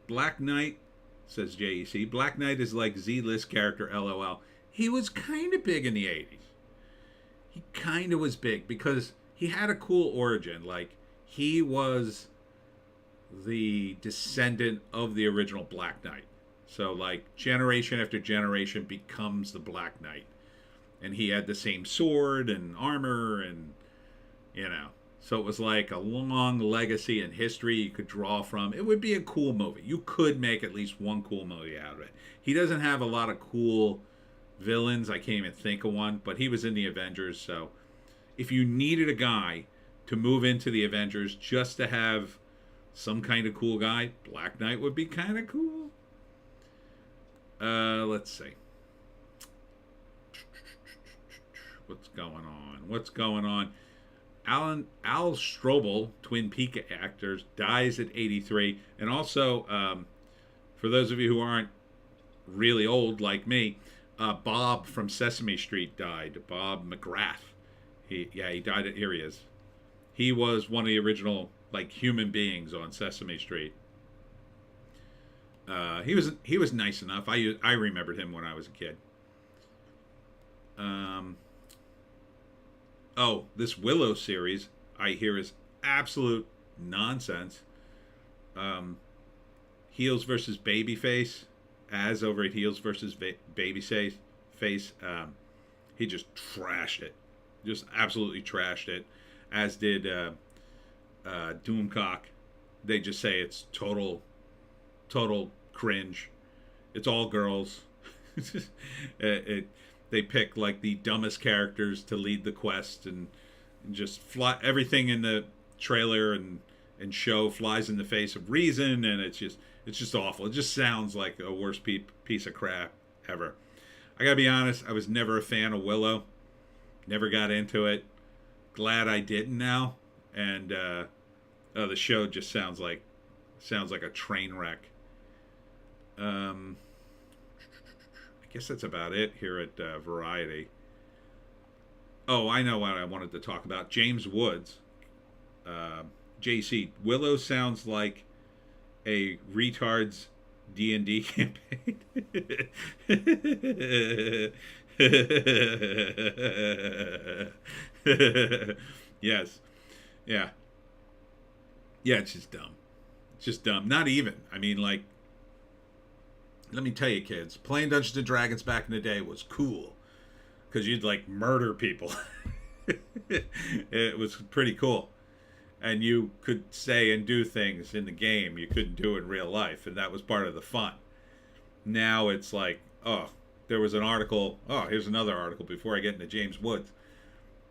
Black Knight, says JEC. Black Knight is like Z-list character, LOL. He was kind of big in the 80s. He kind of was big because he had a cool origin. Like, he was the descendant of the original Black Knight. So, like, generation after generation becomes the Black Knight. And he had the same sword and armor and, So it was like a long legacy and history you could draw from. It would be a cool movie. You could make at least one cool movie out of it. He doesn't have a lot of cool villains. I can't even think of one. But he was in the Avengers. So if you needed a guy to move into the Avengers just to have some kind of cool guy, Black Knight would be kind of cool. Let's see. What's going on? Al Strobel, Twin Peaks actor, dies at 83. And also, for those of you who aren't really old like me, Bob from Sesame Street died. Bob McGrath. He died here he is. He was one of the original human beings on Sesame Street. He was nice enough. I remembered him when I was a kid. This Willow series I hear is absolute nonsense. um, Heels versus Babyface, as over at Heels versus Babyface. He just trashed it, just absolutely trashed it. As did Doomcock. They just say it's total cringe. It's all girls. They pick like the dumbest characters to lead the quest, and just fly everything in the trailer and show flies in the face of reason, and it's just awful. It just sounds like a worst piece of crap ever. I gotta be honest, I was never a fan of Willow. Never got into it. Glad I didn't now. And the show just sounds like a train wreck. I guess that's about it here at Variety. Oh, I know what I wanted to talk about. James Woods. JC, Willow sounds like a retard's D&D campaign. Yes. Yeah. Yeah, it's just dumb. It's just dumb. Not even. I mean, like, let me tell you, kids, playing Dungeons and Dragons back in the day was cool. Because you'd, like, murder people. It was pretty cool. And you could say and do things in the game you couldn't do in real life. And that was part of the fun. Now it's like, oh, there was an article. Oh, here's another article before I get into James Woods.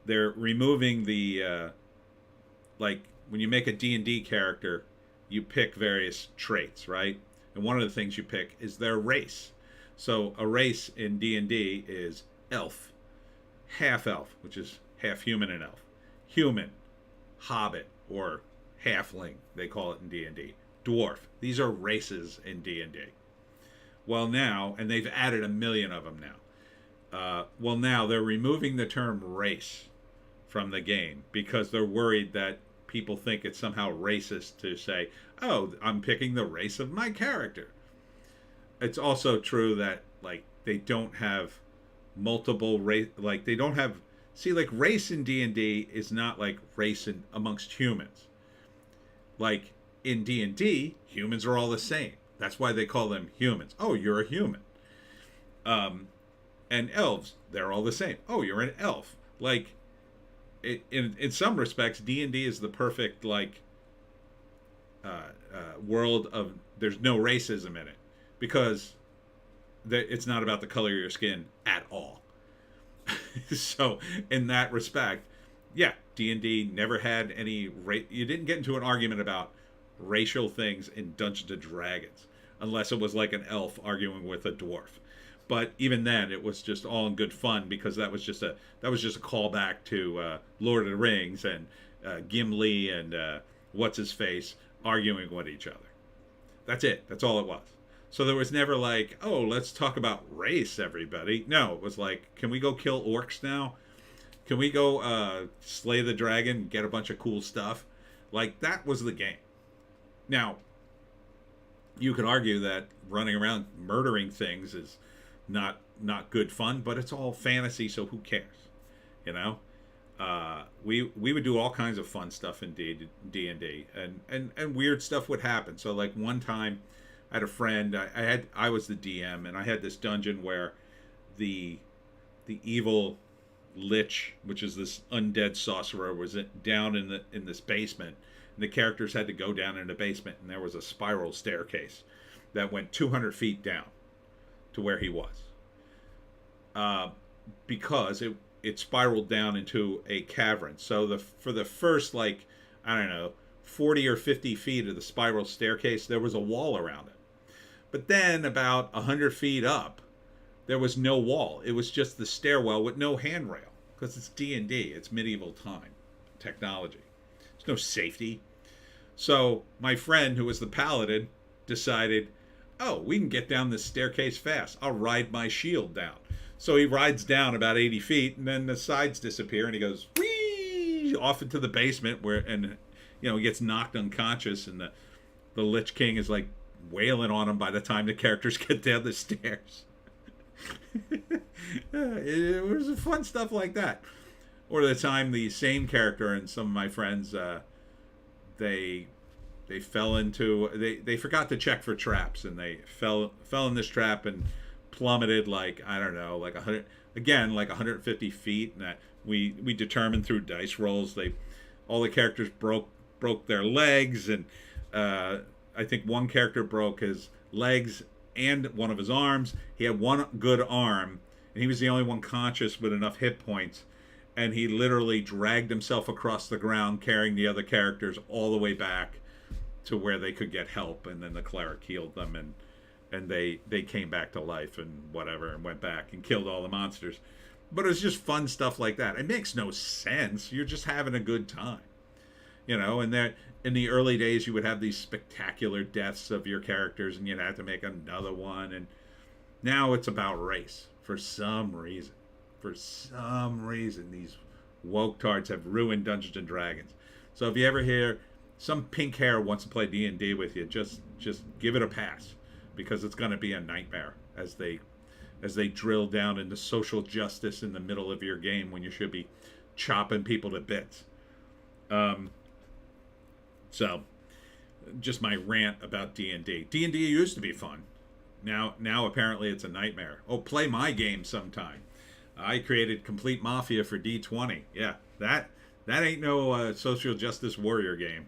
They're removing the, like, when you make a D&D character, you pick various traits, right? And one of the things you pick is their race. So a race in D&D is elf, half elf, which is half human and elf, human, hobbit, or halfling, they call it in D&D, dwarf. These are races in D&D. Well, now, and they've added a million of them now. Well, now they're removing the term race from the game because they're worried that people think it's somehow racist to say, oh, I'm picking the race of my character. It's also true that, like, they don't have multiple race, like, they don't have, see, like, race in D&D is not like race amongst humans. Like, in D&D, humans are all the same. That's why they call them humans. Oh, you're a human. And elves, they're all the same. Oh, you're an elf. Like, in some respects, D&D is the perfect, like, world of, there's no racism in it. Because it's not about the color of your skin at all. So, in that respect, yeah, D&D never had any, you didn't get into an argument about racial things in Dungeons and Dragons. Unless it was like an elf arguing with a dwarf. But even then, it was just all in good fun because that was just a callback to Lord of the Rings and Gimli and what's his face arguing with each other. That's it. That's all it was. So there was never like, oh, let's talk about race, everybody. No, it was like, can we go kill orcs now? Can we go slay the dragon and get a bunch of cool stuff? Like, that was the game. Now, you could argue that running around murdering things is not good fun, but it's all fantasy, so who cares? You know, we would do all kinds of fun stuff in D&D, and weird stuff would happen. So like one time, I had a friend. I was the DM, and I had this dungeon where the evil lich, which is this undead sorcerer, was down in this basement. And the characters had to go down in the basement, and there was a spiral staircase that went 200 feet down to where he was. Because it spiraled down into a cavern. So for the first, like, I don't know, 40 or 50 feet of the spiral staircase, there was a wall around it. But then about 100 feet up, there was no wall. It was just the stairwell with no handrail. Because it's D&D. It's medieval time technology. No safety. So my friend, who was the paladin, decided, oh, we can get down this staircase fast. I'll ride my shield down. So he rides down about 80 feet, and then the sides disappear, and he goes whee off into the basement he gets knocked unconscious, and the Lich King is like wailing on him by the time the characters get down the stairs. It was fun stuff like that. Or the time the same character and some of my friends, they they fell into they forgot to check for traps, and they fell in this trap and plummeted like, I don't know, like 100, again, like 150 feet. And that we determined through dice rolls, all the characters broke their legs, and I think one character broke his legs and one of his arms. He had one good arm, and he was the only one conscious with enough hit points, and he literally dragged himself across the ground carrying the other characters all the way back to where they could get help. And then the cleric healed them, and they came back to life and whatever, and went back and killed all the monsters. But it was just fun stuff like that. It makes no sense. You're just having a good time, and that in the early days you would have these spectacular deaths of your characters, and you'd have to make another one. And now it's about race for some reason. These woke tards have ruined Dungeons and Dragons. So if you ever hear some pink hair wants to play D&D with you, just give it a pass, because it's going to be a nightmare as they drill down into social justice in the middle of your game when you should be chopping people to bits. So just my rant about D&D. D&D used to be fun. Now apparently it's a nightmare. Oh, play my game sometime. I created Complete Mafia for D20. Yeah, that ain't no social justice warrior game.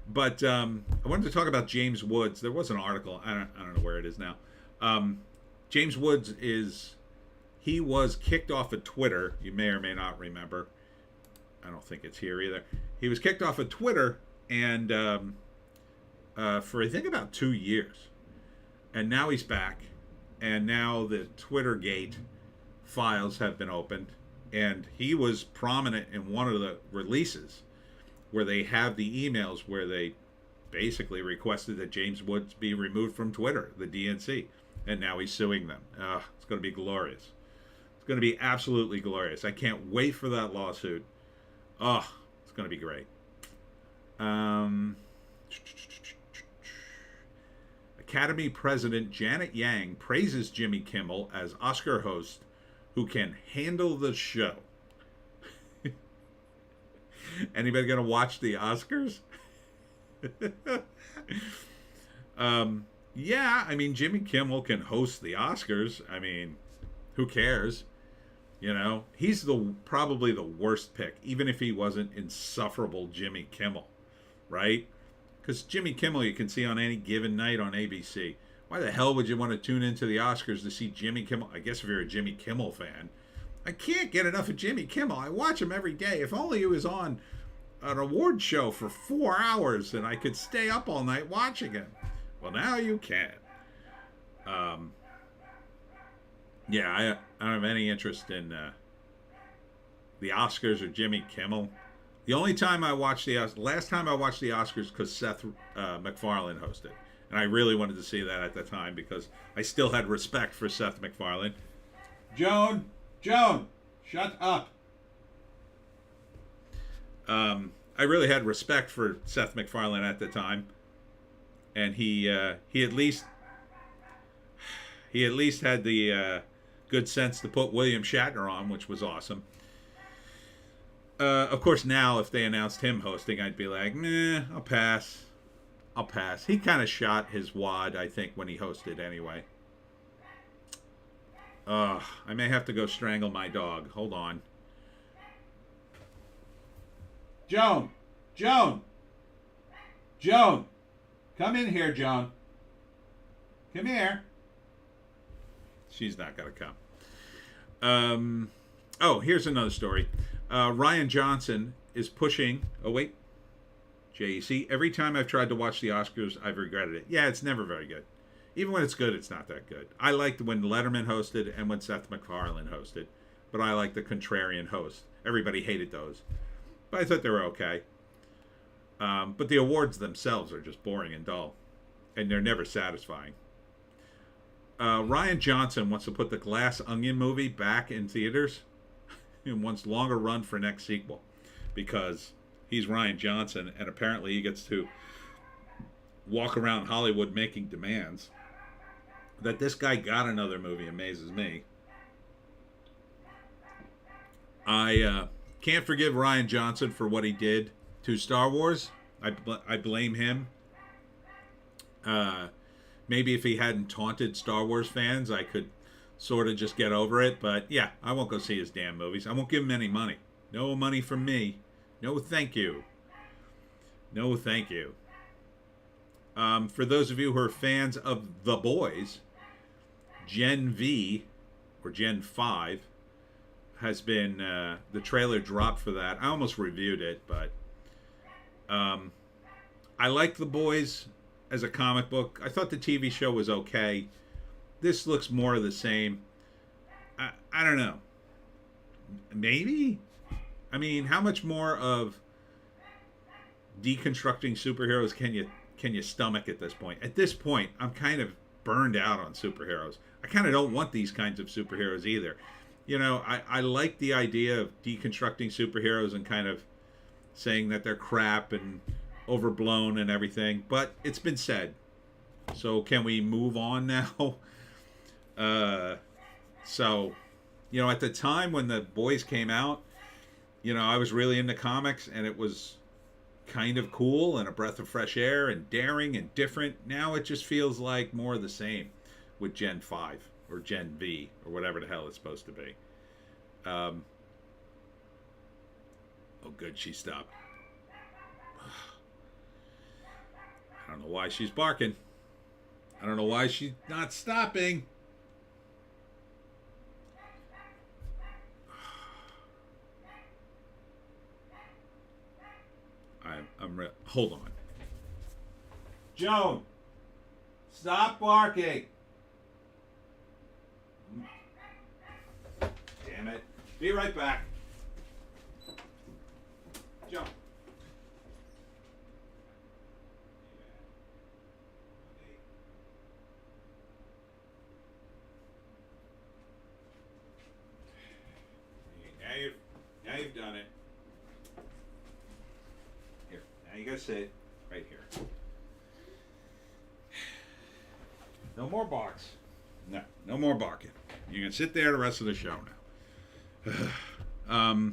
But I wanted to talk about James Woods. There was an article. I don't know where it is now. James Woods he was kicked off of Twitter. You may or may not remember. I don't think it's here either. He was kicked off of Twitter, and for I think about 2 years, and now he's back. And now the Twittergate files have been opened, and he was prominent in one of the releases where they have the emails where they basically requested that James Woods be removed from Twitter, the DNC, and now he's suing them. It's going to be glorious. It's going to be absolutely glorious. I can't wait for that lawsuit. It's going to be great. Academy President Janet Yang praises Jimmy Kimmel as Oscar host who can handle the show. Anybody gonna watch the Oscars? Yeah, I mean, Jimmy Kimmel can host the Oscars. I mean, who cares? He's probably the worst pick, even if he wasn't insufferable Jimmy Kimmel, right? Because Jimmy Kimmel you can see on any given night on ABC. Why the hell would you want to tune into the Oscars to see Jimmy Kimmel? I guess if you're a Jimmy Kimmel fan. I can't get enough of Jimmy Kimmel. I watch him every day. If only he was on an award show for 4 hours and I could stay up all night watching him. Well, now you can. Yeah, I don't have any interest in the Oscars or Jimmy Kimmel. The only time I watched last time I watched the Oscars because Seth MacFarlane hosted. And I really wanted to see that at the time because I still had respect for Seth MacFarlane. Joan, shut up. I really had respect for Seth MacFarlane at the time. And he at least had the good sense to put William Shatner on, which was awesome. Of course, now if they announced him hosting, I'd be like, meh, I'll pass. He kind of shot his wad, I think, when he hosted anyway. I may have to go strangle my dog. Hold on. Joan! Come in here, Joan. Come here. She's not going to come. Here's another story. Ryan Johnson is pushing... Oh, wait. JEC. Every time I've tried to watch the Oscars, I've regretted it. Yeah, it's never very good. Even when it's good, it's not that good. I liked when Letterman hosted and when Seth MacFarlane hosted. But I like the contrarian host. Everybody hated those. But I thought they were okay. But the awards themselves are just boring and dull. And they're never satisfying. Ryan Johnson wants to put the Glass Onion movie back in theaters and wants longer run for next sequel. Because he's Ryan Johnson and apparently he gets to walk around Hollywood making demands. That this guy got another movie amazes me. I can't forgive Ryan Johnson for what he did to Star Wars. I blame him. Maybe if he hadn't taunted Star Wars fans, I could sort of just get over it. But yeah, I won't go see his damn movies. I won't give him any money. No money from me. No, thank you. No, thank you. For those of you who are fans of The Boys, Gen V, or Gen 5, has been, the trailer dropped for that. I almost reviewed it, but I like The Boys as a comic book. I thought the TV show was okay. This looks more of the same. I don't know. Maybe? I mean, how much more of deconstructing superheroes can you stomach at this point? At this point, I'm kind of burned out on superheroes. I kind of don't want these kinds of superheroes either. You know, I like the idea of deconstructing superheroes and kind of saying that they're crap and overblown and everything, but it's been said. So can we move on now? So, you know, at the time when The Boys came out, you know, I was really into comics and it was kind of cool and a breath of fresh air and daring and different. Now it just feels like more of the same with Gen 5 or Gen V or whatever the hell it's supposed to be. Oh, good, she stopped. I don't know why she's barking. I don't know why she's not stopping. Hold on. Joan, stop barking. Damn it. Be right back. Joan. Now you've done it. Here, now you gotta sit right here. No more barks. No more barking. You can sit there the rest of the show now.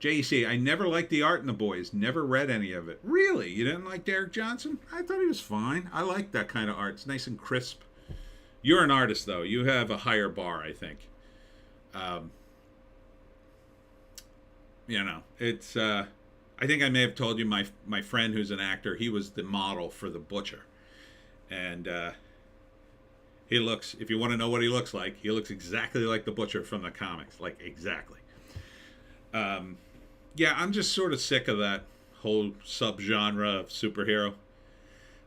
JC, I never liked the art in The Boys. Never read any of it. Really? You didn't like Derek Johnson? I thought he was fine. I like that kind of art. It's nice and crisp. You're an artist, though. You have a higher bar, I think. You know, it's... I think I may have told you my friend who's an actor, he was the model for The Butcher. And he looks, if you want to know what he looks like, he looks exactly like the Butcher from the comics. Like, exactly. Yeah, I'm just sort of sick of that whole subgenre of superhero.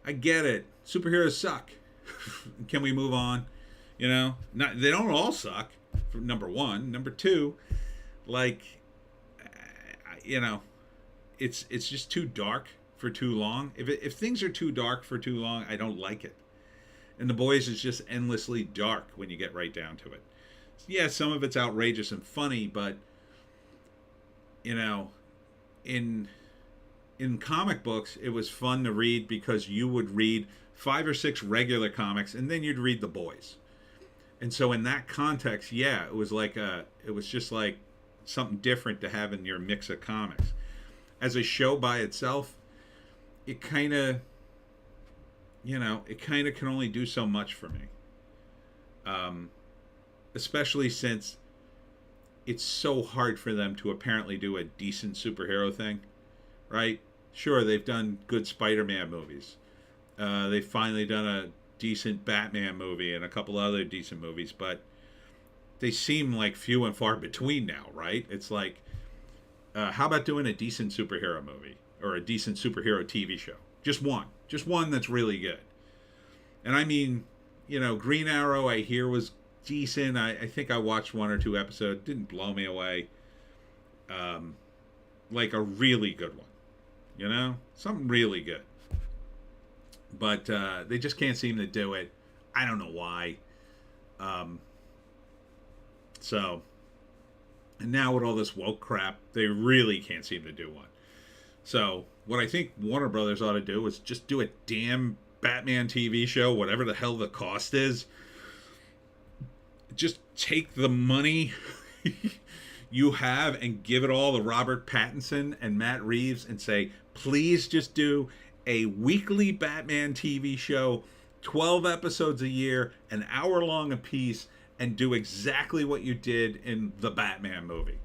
I get it. Superheroes suck. Can we move on? You know, they don't all suck, number one. Number two, like, you know, it's just too dark for too long. If things are too dark for too long, I don't like it. And The Boys is just endlessly dark when you get right down to it. Yeah, some of it's outrageous and funny, but you know, in comic books, it was fun to read because you would read 5 or 6 regular comics and then you'd read The Boys. And so in that context, yeah, it was just like something different to have in your mix of comics. As a show by itself, it kind of, you know, can only do so much for me. Especially since it's so hard for them to apparently do a decent superhero thing, right? Sure, they've done good Spider-Man movies. They've finally done a decent Batman movie and a couple other decent movies, but they seem like few and far between now, right? It's like, how about doing a decent superhero movie or a decent superhero TV show? Just one that's really good. And I mean, you know, Green Arrow I hear was decent. I think I watched 1 or 2 episodes. Didn't blow me away. Like a really good one, you know, something really good. But they just can't seem to do it. I don't know why. So, and now with all this woke crap, they really can't seem to do one. So, what I think Warner Brothers ought to do is just do a damn Batman TV show, whatever the hell the cost is. Just take the money, you have and give it all to Robert Pattinson and Matt Reeves and say, please just do a weekly Batman TV show, 12 episodes a year, an hour long a piece, and do exactly what you did in the Batman movie.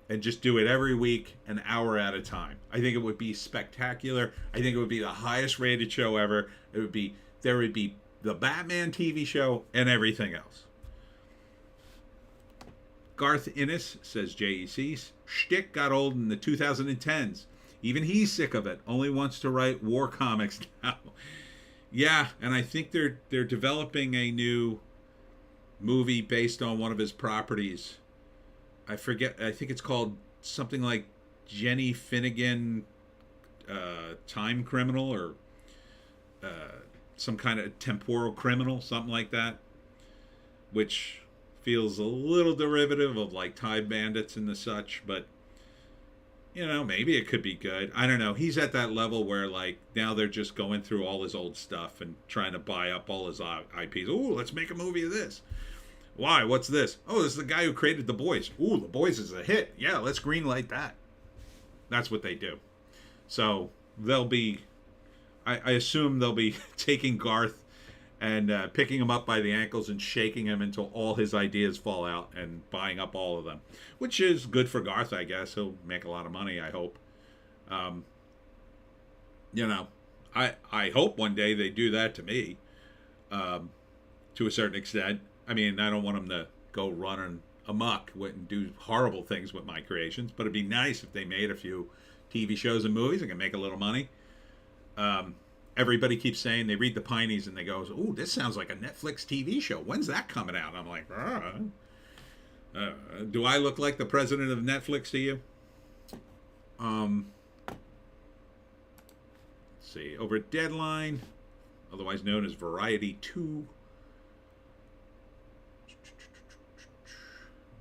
And just do it every week, an hour at a time. I think it would be spectacular. I think it would be the highest rated show ever. There would be the Batman TV show and everything else. Garth Ennis says JEC's shtick got old in the 2010s. Even he's sick of it. Only wants to write war comics now. Yeah, and I think they're developing a new movie based on one of his properties. I forget. I think it's called something like Jenny Finnegan, Time Criminal, or some kind of temporal criminal, something like that, which feels a little derivative of like Time Bandits and the such, but maybe it could be good. I don't know. He's at that level where like now they're just going through all his old stuff and trying to buy up all his IPs. Oh, let's make a movie of this. Why? What's this? Oh, this is the guy who created The Boys. Ooh, The Boys is a hit. Yeah, let's greenlight that. That's what they do. So they'll be, I assume they'll be taking Garth and picking him up by the ankles and shaking him until all his ideas fall out and buying up all of them, which is good for Garth, I guess. He'll make a lot of money, I hope. I hope one day they do that to me, to a certain extent. I mean, I don't want them to go running amok and do horrible things with my creations, but it'd be nice if they made a few TV shows and movies and can make a little money. Everybody keeps saying they read the Pineys and they go, "Ooh, this sounds like a Netflix TV show. When's that coming out?" And I'm like, do I look like the president of Netflix to you? Let's see. Over at Deadline, otherwise known as Variety 2.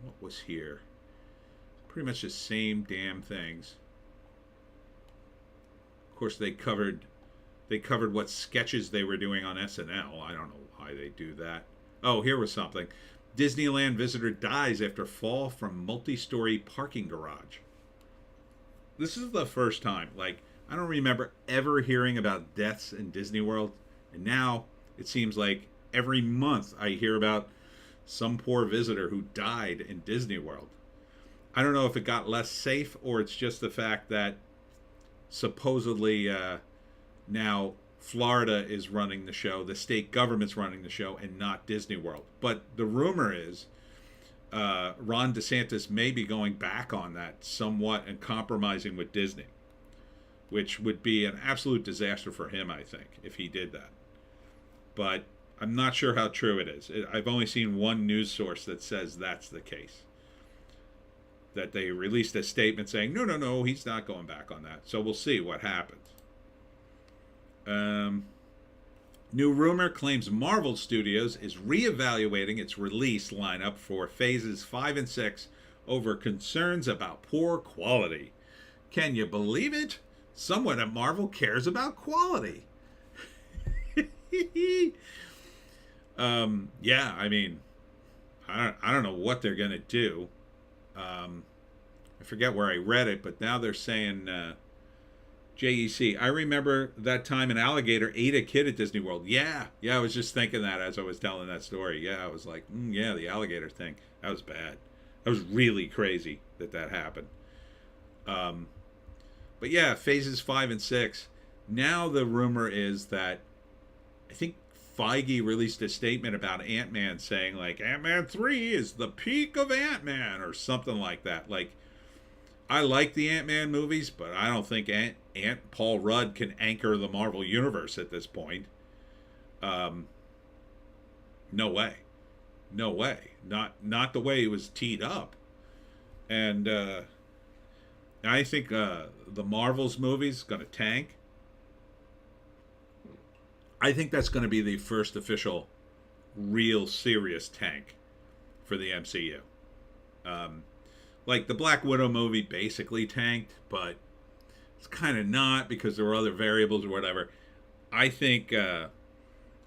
What was here? Pretty much the same damn things. Of course, they covered what sketches they were doing on SNL. I don't know why they do that. Oh, here was something. Disneyland visitor dies after fall from multi-story parking garage. This is the first time. Like, I don't remember ever hearing about deaths in Disney World. And now it seems like every month I hear about some poor visitor who died in Disney World. I don't know if it got less safe or it's just the fact that supposedly now Florida is running the show, the state government's running the show, and not Disney World. But the rumor is Ron DeSantis may be going back on that somewhat and compromising with Disney, which would be an absolute disaster for him, I think, if he did that. But I'm not sure how true it is. I've only seen one news source that says that's the case. That they released a statement saying, no, he's not going back on that. So we'll see what happens. New rumor claims Marvel Studios is reevaluating its release lineup for phases 5 and 6 over concerns about poor quality. Can you believe it? Someone at Marvel cares about quality. Yeah, I mean, I don't know what they're going to do. I forget where I read it, but now they're saying JEC. I remember that time an alligator ate a kid at Disney World. Yeah, I was just thinking that as I was telling that story. Yeah, I was like, yeah, the alligator thing. That was bad. That was really crazy that happened. But yeah, phases 5 and 6. Now the rumor is that I think Feige released a statement about Ant-Man saying like Ant-Man 3 is the peak of Ant-Man or something like that. Like, I like the Ant-Man movies, but I don't think Paul Rudd can anchor the Marvel Universe at this point. No way. Not the way it was teed up. And I think the Marvel's movies going to tank. I think that's going to be the first official, real serious tank for the MCU. Like the Black Widow movie basically tanked, but it's kind of not because there were other variables or whatever. I think,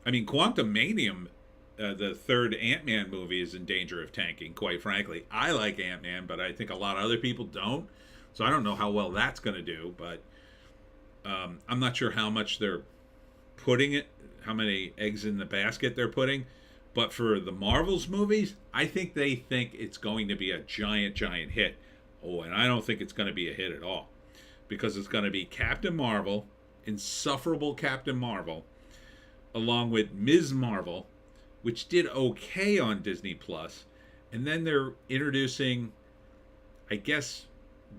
Quantumanium the third Ant-Man movie is in danger of tanking, quite frankly. I like Ant-Man, but I think a lot of other people don't. So I don't know how well that's going to do, but I'm not sure how much they're putting it, how many eggs in the basket they're putting. But for the Marvels movies, I think they think it's going to be a giant, giant hit. Oh, and I don't think it's going to be a hit at all. Because it's going to be Captain Marvel, insufferable Captain Marvel, along with Ms. Marvel, which did okay on Disney Plus. And then they're introducing, I guess,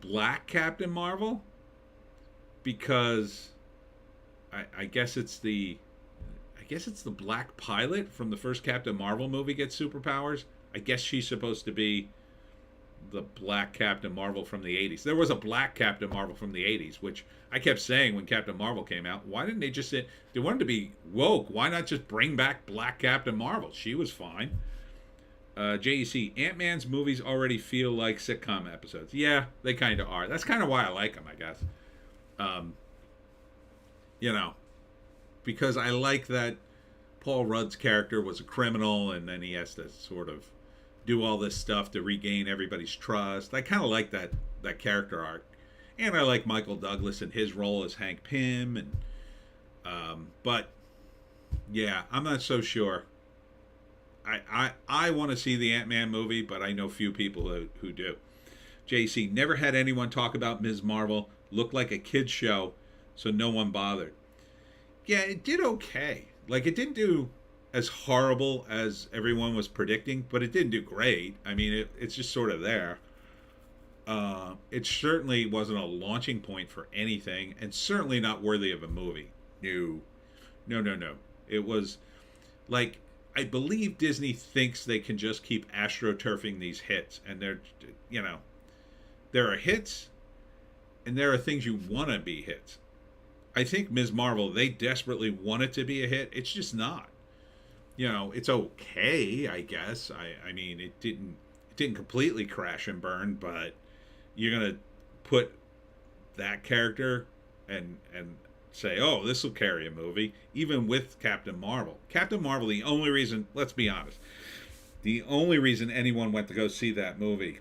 Black Captain Marvel. Because I guess it's the black pilot from the first Captain Marvel movie gets superpowers. I guess she's supposed to be the black Captain Marvel from the 80s. There was a black Captain Marvel from the 80s, which I kept saying when Captain Marvel came out, why didn't they just say, they wanted to be woke, why not just bring back black Captain Marvel? She was fine. JEC, Ant-Man's movies already feel like sitcom episodes. Yeah, they kind of are. That's kind of why I like them, I guess. You know, because I like that Paul Rudd's character was a criminal and then he has to sort of do all this stuff to regain everybody's trust. I kind of like that character arc. And I like Michael Douglas and his role as Hank Pym. And but yeah, I'm not so sure. I want to see the Ant-Man movie, but I know few people who do. JC, never had anyone talk about Ms. Marvel. Looked like a kid's show, so no one bothered. Yeah, it did okay. Like, it didn't do as horrible as everyone was predicting, but it didn't do great. I mean, it's just sort of there. It certainly wasn't a launching point for anything, and certainly not worthy of a movie. No. It was like, I believe Disney thinks they can just keep astroturfing these hits, and there are hits, and there are things you want to be hits. I think Ms. Marvel, they desperately want it to be a hit. It's just not. It's okay, I guess. I mean, it didn't completely crash and burn, but you're gonna put that character and say, oh, this will carry a movie, even with Captain Marvel. Captain Marvel, the only reason, let's be honest, the only reason anyone went to go see that movie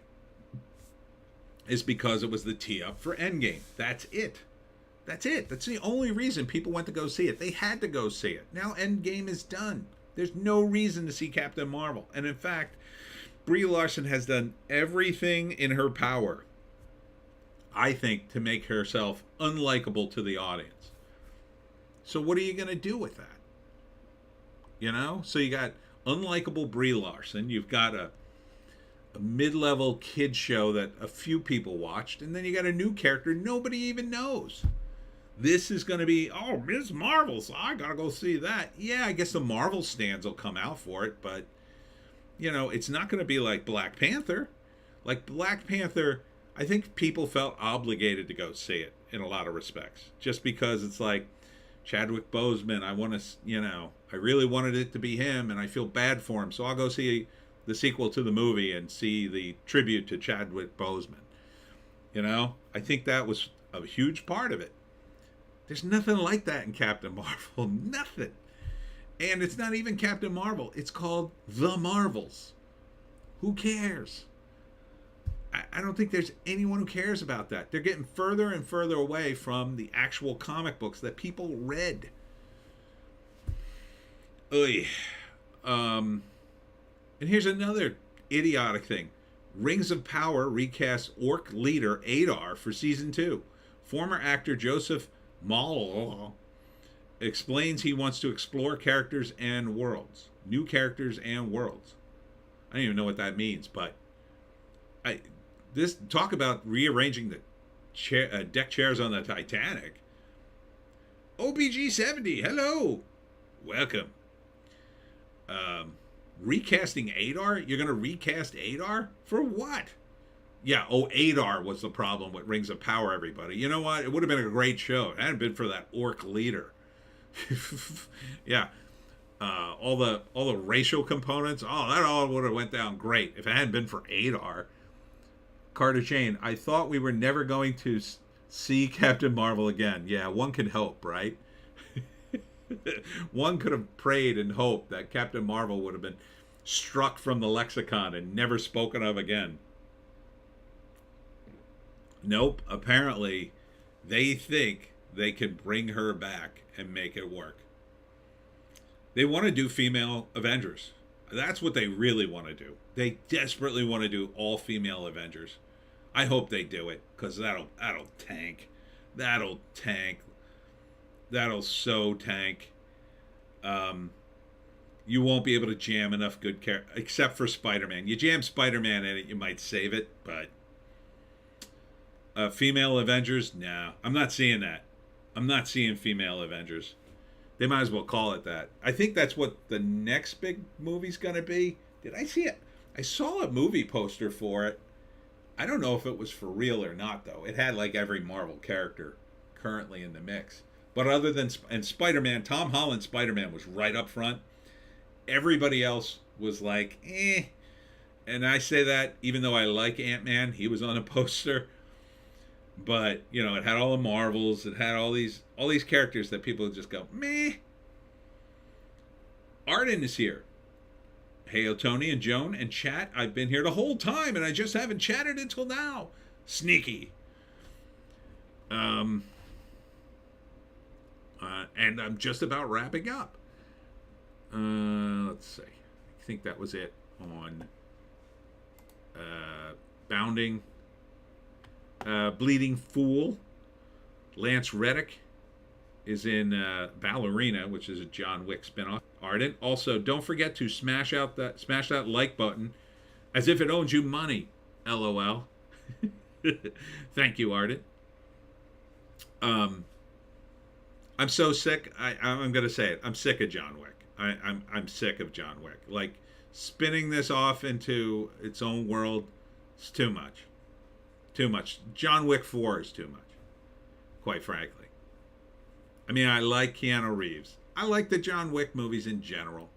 is because it was the tee-up for Endgame. That's it. That's the only reason people went to go see it. They had to go see it. Now Endgame is done. There's no reason to see Captain Marvel. And in fact, Brie Larson has done everything in her power, I think, to make herself unlikable to the audience. So what are you going to do with that? So you got unlikable Brie Larson. You've got a mid-level kid show that a few people watched. And then you got a new character nobody even knows. This is going to be, oh, Ms. Marvel, so I got to go see that. Yeah, I guess the Marvel stands will come out for it. But, it's not going to be like Black Panther. Like Black Panther, I think people felt obligated to go see it in a lot of respects. Just because it's like, Chadwick Boseman, I really wanted it to be him, and I feel bad for him, so I'll go see the sequel to the movie and see the tribute to Chadwick Boseman. I think that was a huge part of it. There's nothing like that in Captain Marvel. Nothing. And it's not even Captain Marvel. It's called The Marvels. Who cares? I don't think there's anyone who cares about that. They're getting further and further away from the actual comic books that people read. Oy. And here's another idiotic thing. Rings of Power recast Orc leader Adar for season 2. Former actor Joseph Maul explains he wants to explore characters and worlds. New characters and worlds. I don't even know what that means, but this talk about rearranging the deck chairs on the Titanic. OBG70, hello. Welcome. Recasting Adar? You're going to recast Adar? For what? Yeah, Adar was the problem with Rings of Power, everybody. You know what? It would have been a great show. It hadn't been for that orc leader. Yeah. All the racial components, that all would have went down great if it hadn't been for Adar. Carter Jane, I thought we were never going to see Captain Marvel again. Yeah, one can hope, right? One could have prayed and hoped that Captain Marvel would have been struck from the lexicon and never spoken of again. Nope, apparently they think they can bring her back and make it work. They want to do female Avengers. That's what they really want to do. They desperately want to do all female Avengers. I hope they do it because that'll tank. That'll tank. That'll so tank. You won't be able to jam enough good characters, except for Spider-Man. You jam Spider-Man in it, you might save it, but female Avengers, no. I'm not seeing that. I'm not seeing female Avengers. They might as well call it that. I think that's what the next big movie's going to be. Did I see it? I saw a movie poster for it. I don't know if it was for real or not, though. It had like every Marvel character currently in the mix. But other than and Spider-Man, Tom Holland's Spider-Man was right up front. Everybody else was like, eh. And I say that even though I like Ant-Man, he was on a poster. But, you know, it had all the Marvels. It had all these characters that people just go, meh. Arden is here. Hey, Tony and Joan and chat. I've been here the whole time and I just haven't chatted until now. Sneaky. And I'm just about wrapping up. Let's see. I think that was it on Bounding. Bleeding Fool. Lance Reddick is in Ballerina, which is a John Wick spinoff. Arden. Also, don't forget to smash that like button as if it owns you money. LOL. Thank you, Arden. I'm so sick. I'm gonna say it. I'm sick of John Wick. I'm sick of John Wick. Like spinning this off into its own world. It's too much. Too much. John Wick 4 is too much. Quite frankly. I mean, I like Keanu Reeves. I like the John Wick movies in general.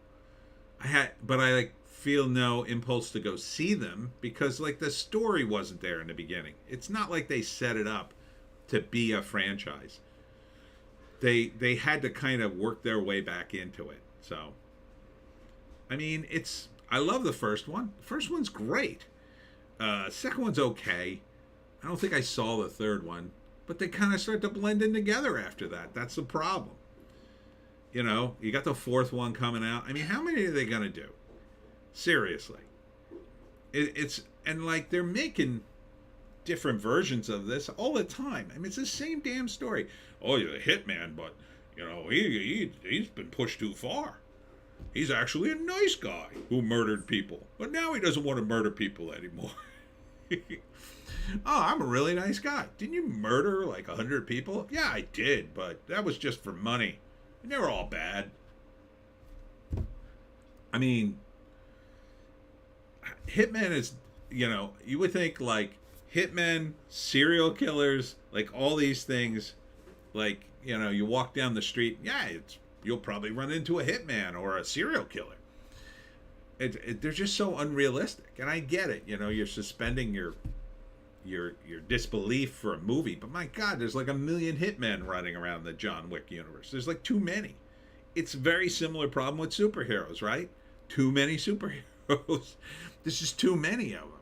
But I like feel no impulse to go see them because like the story wasn't there in the beginning. It's not like they set it up to be a franchise. They had to kind of work their way back into it. So, I mean, I love the first one. The first one's great. Second one's okay. I don't think I saw the third one, but they kind of start to blend in together after that. That's the problem. You know, you got the fourth one coming out. I mean, how many are they going to do? Seriously. And like they're making different versions of this all the time. I mean, it's the same damn story. Oh, you're a hitman, but, you know, he's been pushed too far. He's actually a nice guy who murdered people. But now he doesn't want to murder people anymore. Oh, I'm a really nice guy. Didn't you murder like 100 people? Yeah, I did, but that was just for money. And they were all bad. I mean, hitman is, you know, you would think like hitmen, serial killers, like all these things, like, you know, you walk down the street, yeah, you'll probably run into a hitman or a serial killer. They're just so unrealistic, and I get it. You know, you're suspending your disbelief for a movie, but my God, there's like 1 million hitmen running around the John Wick universe. There's like too many. It's a very similar problem with superheroes, right? Too many superheroes. There's just too many of them.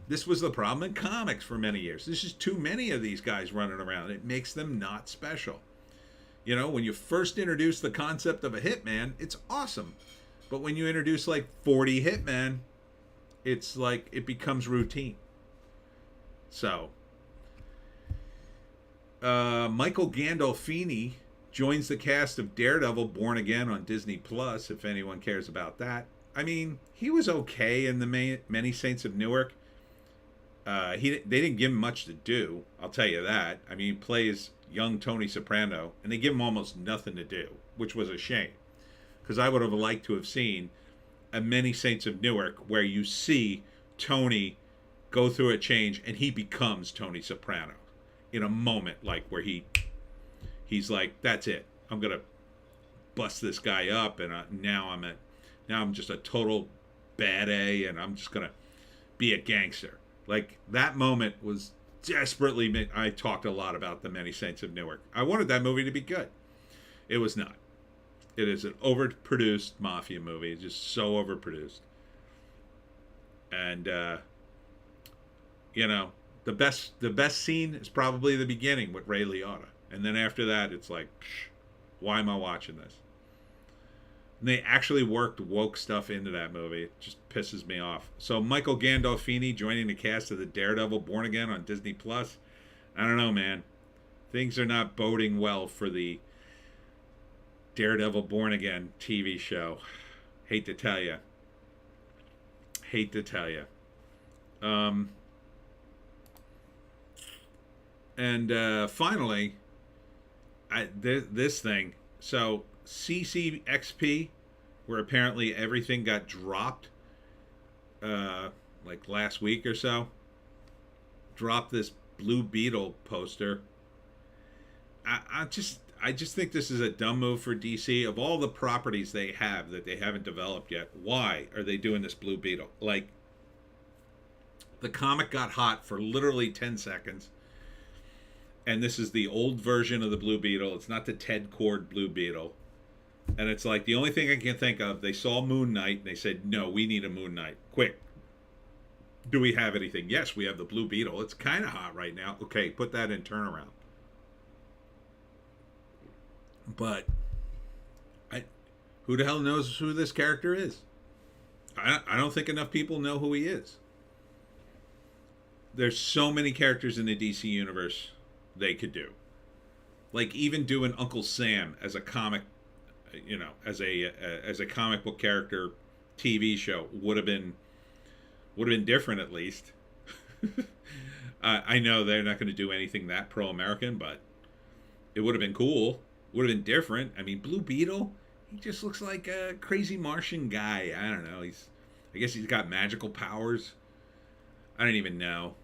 This was the problem in comics for many years. There's just too many of these guys running around. It makes them not special. You know, when you first introduce the concept of a hitman, it's awesome. But when you introduce like 40 hitmen, it's like it becomes routine. So, Michael Gandolfini joins the cast of Daredevil Born Again on Disney Plus, if anyone cares about that. I mean, he was okay in the Many Saints of Newark. They didn't give him much to do, I'll tell you that. I mean, he plays young Tony Soprano, and they give him almost nothing to do, which was a shame. Because I would have liked to have seen a Many Saints of Newark where you see Tony go through a change and he becomes Tony Soprano in a moment, like where he's like, that's it, I'm gonna bust this guy up, and now I'm just a total bad A, and I'm just gonna be a gangster. Like that moment was desperately. I talked a lot about the Many Saints of Newark. I wanted that movie to be good. It was not. It is an overproduced mafia movie. It's just so overproduced. And you know, the best scene is probably the beginning with Ray Liotta, and then after that, it's like, psh, why am I watching this? And they actually worked woke stuff into that movie. It just pisses me off. So Michael Gandolfini joining the cast of the Daredevil Born Again on Disney Plus. I don't know, man. Things are not boding well for the Daredevil Born Again TV show. Hate to tell you. Hate to tell you. And finally, this thing. So CCXP, where apparently everything got dropped, like last week or so, dropped this Blue Beetle poster. I just think this is a dumb move for DC. Of all the properties they have that they haven't developed yet, why are they doing this Blue Beetle? Like, the comic got hot for literally 10 seconds. And this is the old version of the Blue Beetle. It's not the Ted Kord Blue Beetle. And it's like, the only thing I can think of, they saw Moon Knight, and they said, no, we need a Moon Knight. Quick. Do we have anything? Yes, we have the Blue Beetle. It's kind of hot right now. Okay, put that in turnaround. But who the hell knows who this character is? I don't think enough people know who he is. There's so many characters in the DC universe they could do. Like, even doing Uncle Sam as a comic, you know, as a comic book character TV show would have been different, at least. I know they're not going to do anything that pro-American, but it would have been cool. Would have been different. I mean, Blue Beetle, he just looks like a crazy Martian guy. I don't know. I guess he's got magical powers. I don't even know.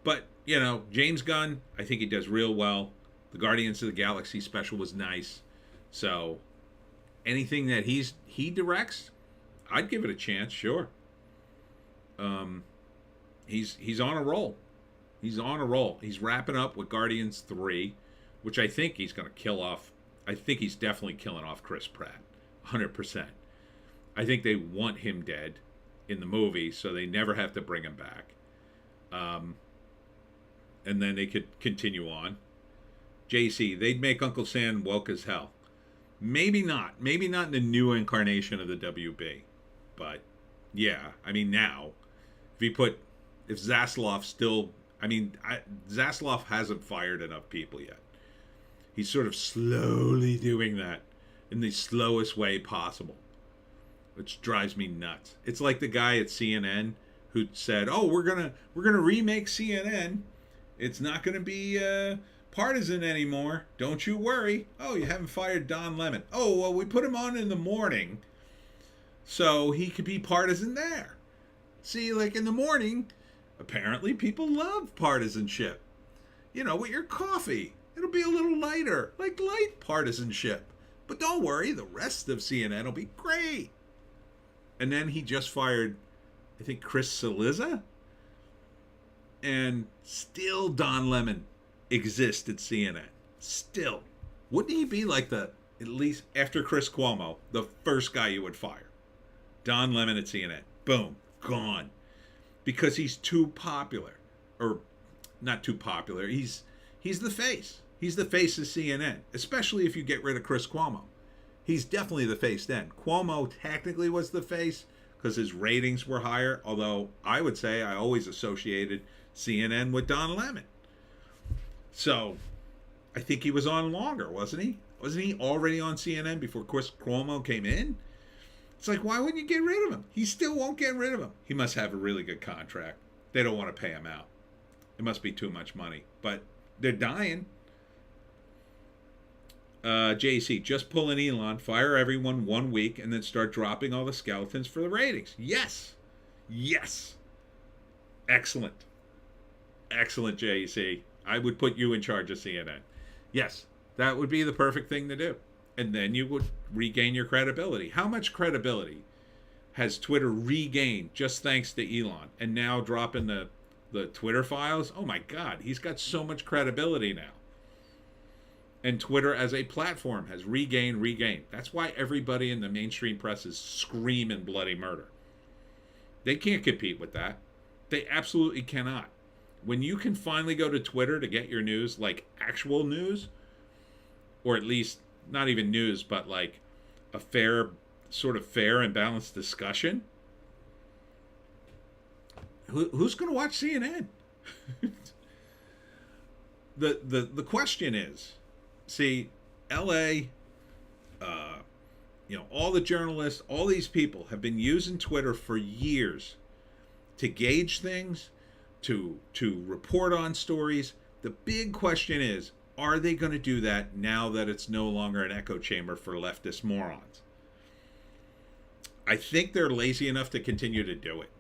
But, you know, James Gunn, I think he does real well. The Guardians of the Galaxy special was nice. So, anything that he directs, I'd give it a chance, sure. He's on a roll. He's on a roll. He's wrapping up with Guardians 3, which I think he's going to kill off. I think he's definitely killing off Chris Pratt, 100%. I think they want him dead in the movie, so they never have to bring him back. And then they could continue on. JC, they'd make Uncle Sam woke as hell. Maybe not. Maybe not in the new incarnation of the WB. But, yeah. I mean, now, if Zaslav still... I mean, Zaslav hasn't fired enough people yet. He's sort of slowly doing that in the slowest way possible, which drives me nuts. It's like the guy at CNN who said, "Oh, we're gonna remake CNN. It's not gonna be partisan anymore. Don't you worry. Oh, you haven't fired Don Lemon. Oh, well, we put him on in the morning, so he could be partisan there. See, like in the morning." Apparently, people love partisanship. You know, with your coffee. It'll be a little lighter, like light partisanship. But don't worry, the rest of CNN will be great. And then he just fired, I think, Chris Cillizza? And still Don Lemon exists at CNN. Still. Wouldn't he be like at least after Chris Cuomo, the first guy you would fire? Don Lemon at CNN. Boom. Gone. Because he's too popular. Or not too popular. He's the face. He's the face of CNN. Especially if you get rid of Chris Cuomo. He's definitely the face then. Cuomo technically was the face because his ratings were higher. Although I would say I always associated CNN with Don Lemon. So I think he was on longer, wasn't he? Wasn't he already on CNN before Chris Cuomo came in? It's like, why wouldn't you get rid of him? He still won't get rid of him. He must have a really good contract. They don't want to pay him out. It must be too much money. But they're dying. JC, just pull an Elon, fire everyone 1 week, and then start dropping all the skeletons for the ratings. Yes. Yes. Excellent. Excellent, JC. I would put you in charge of CNN. Yes, that would be the perfect thing to do. And then you would regain your credibility. How much credibility has Twitter regained just thanks to Elon? And now dropping the Twitter files? Oh my God, he's got so much credibility now. And Twitter as a platform has regained. That's why everybody in the mainstream press is screaming bloody murder. They can't compete with that. They absolutely cannot. When you can finally go to Twitter to get your news, like actual news, or at least not even news, but like a fair and balanced discussion, who's going to watch CNN? The question is, see, LA, all the journalists, all these people have been using Twitter for years to gauge things, to report on stories. The big question is, are they going to do that now that it's no longer an echo chamber for leftist morons? I think they're lazy enough to continue to do it.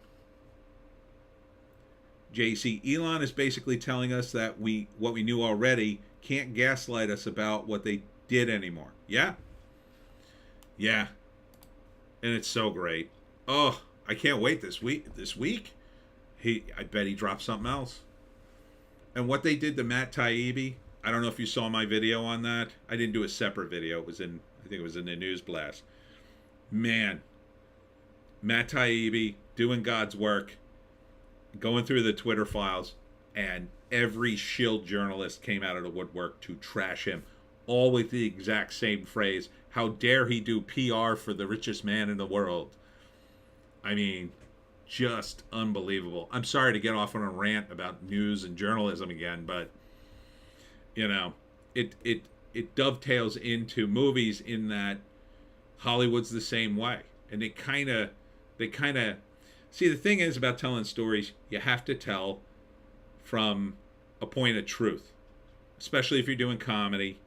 JC, Elon is basically telling us that what we knew already can't gaslight us about what they did anymore. Yeah. Yeah. And it's so great. Oh, I can't wait this week. I bet he dropped something else. And what they did to Matt Taibbi, I don't know if you saw my video on that. I didn't do a separate video. I think it was in the news blast. Man, Matt Taibbi doing God's work, going through the Twitter files, and every shield journalist came out of the woodwork to trash him, all with the exact same phrase. How dare he do PR for the richest man in the world? I mean, just unbelievable. I'm sorry to get off on a rant about news and journalism again, but it dovetails into movies in that Hollywood's the same way. And they kind of see, the thing is about telling stories, you have to tell from a point of truth. Especially if you're doing comedy,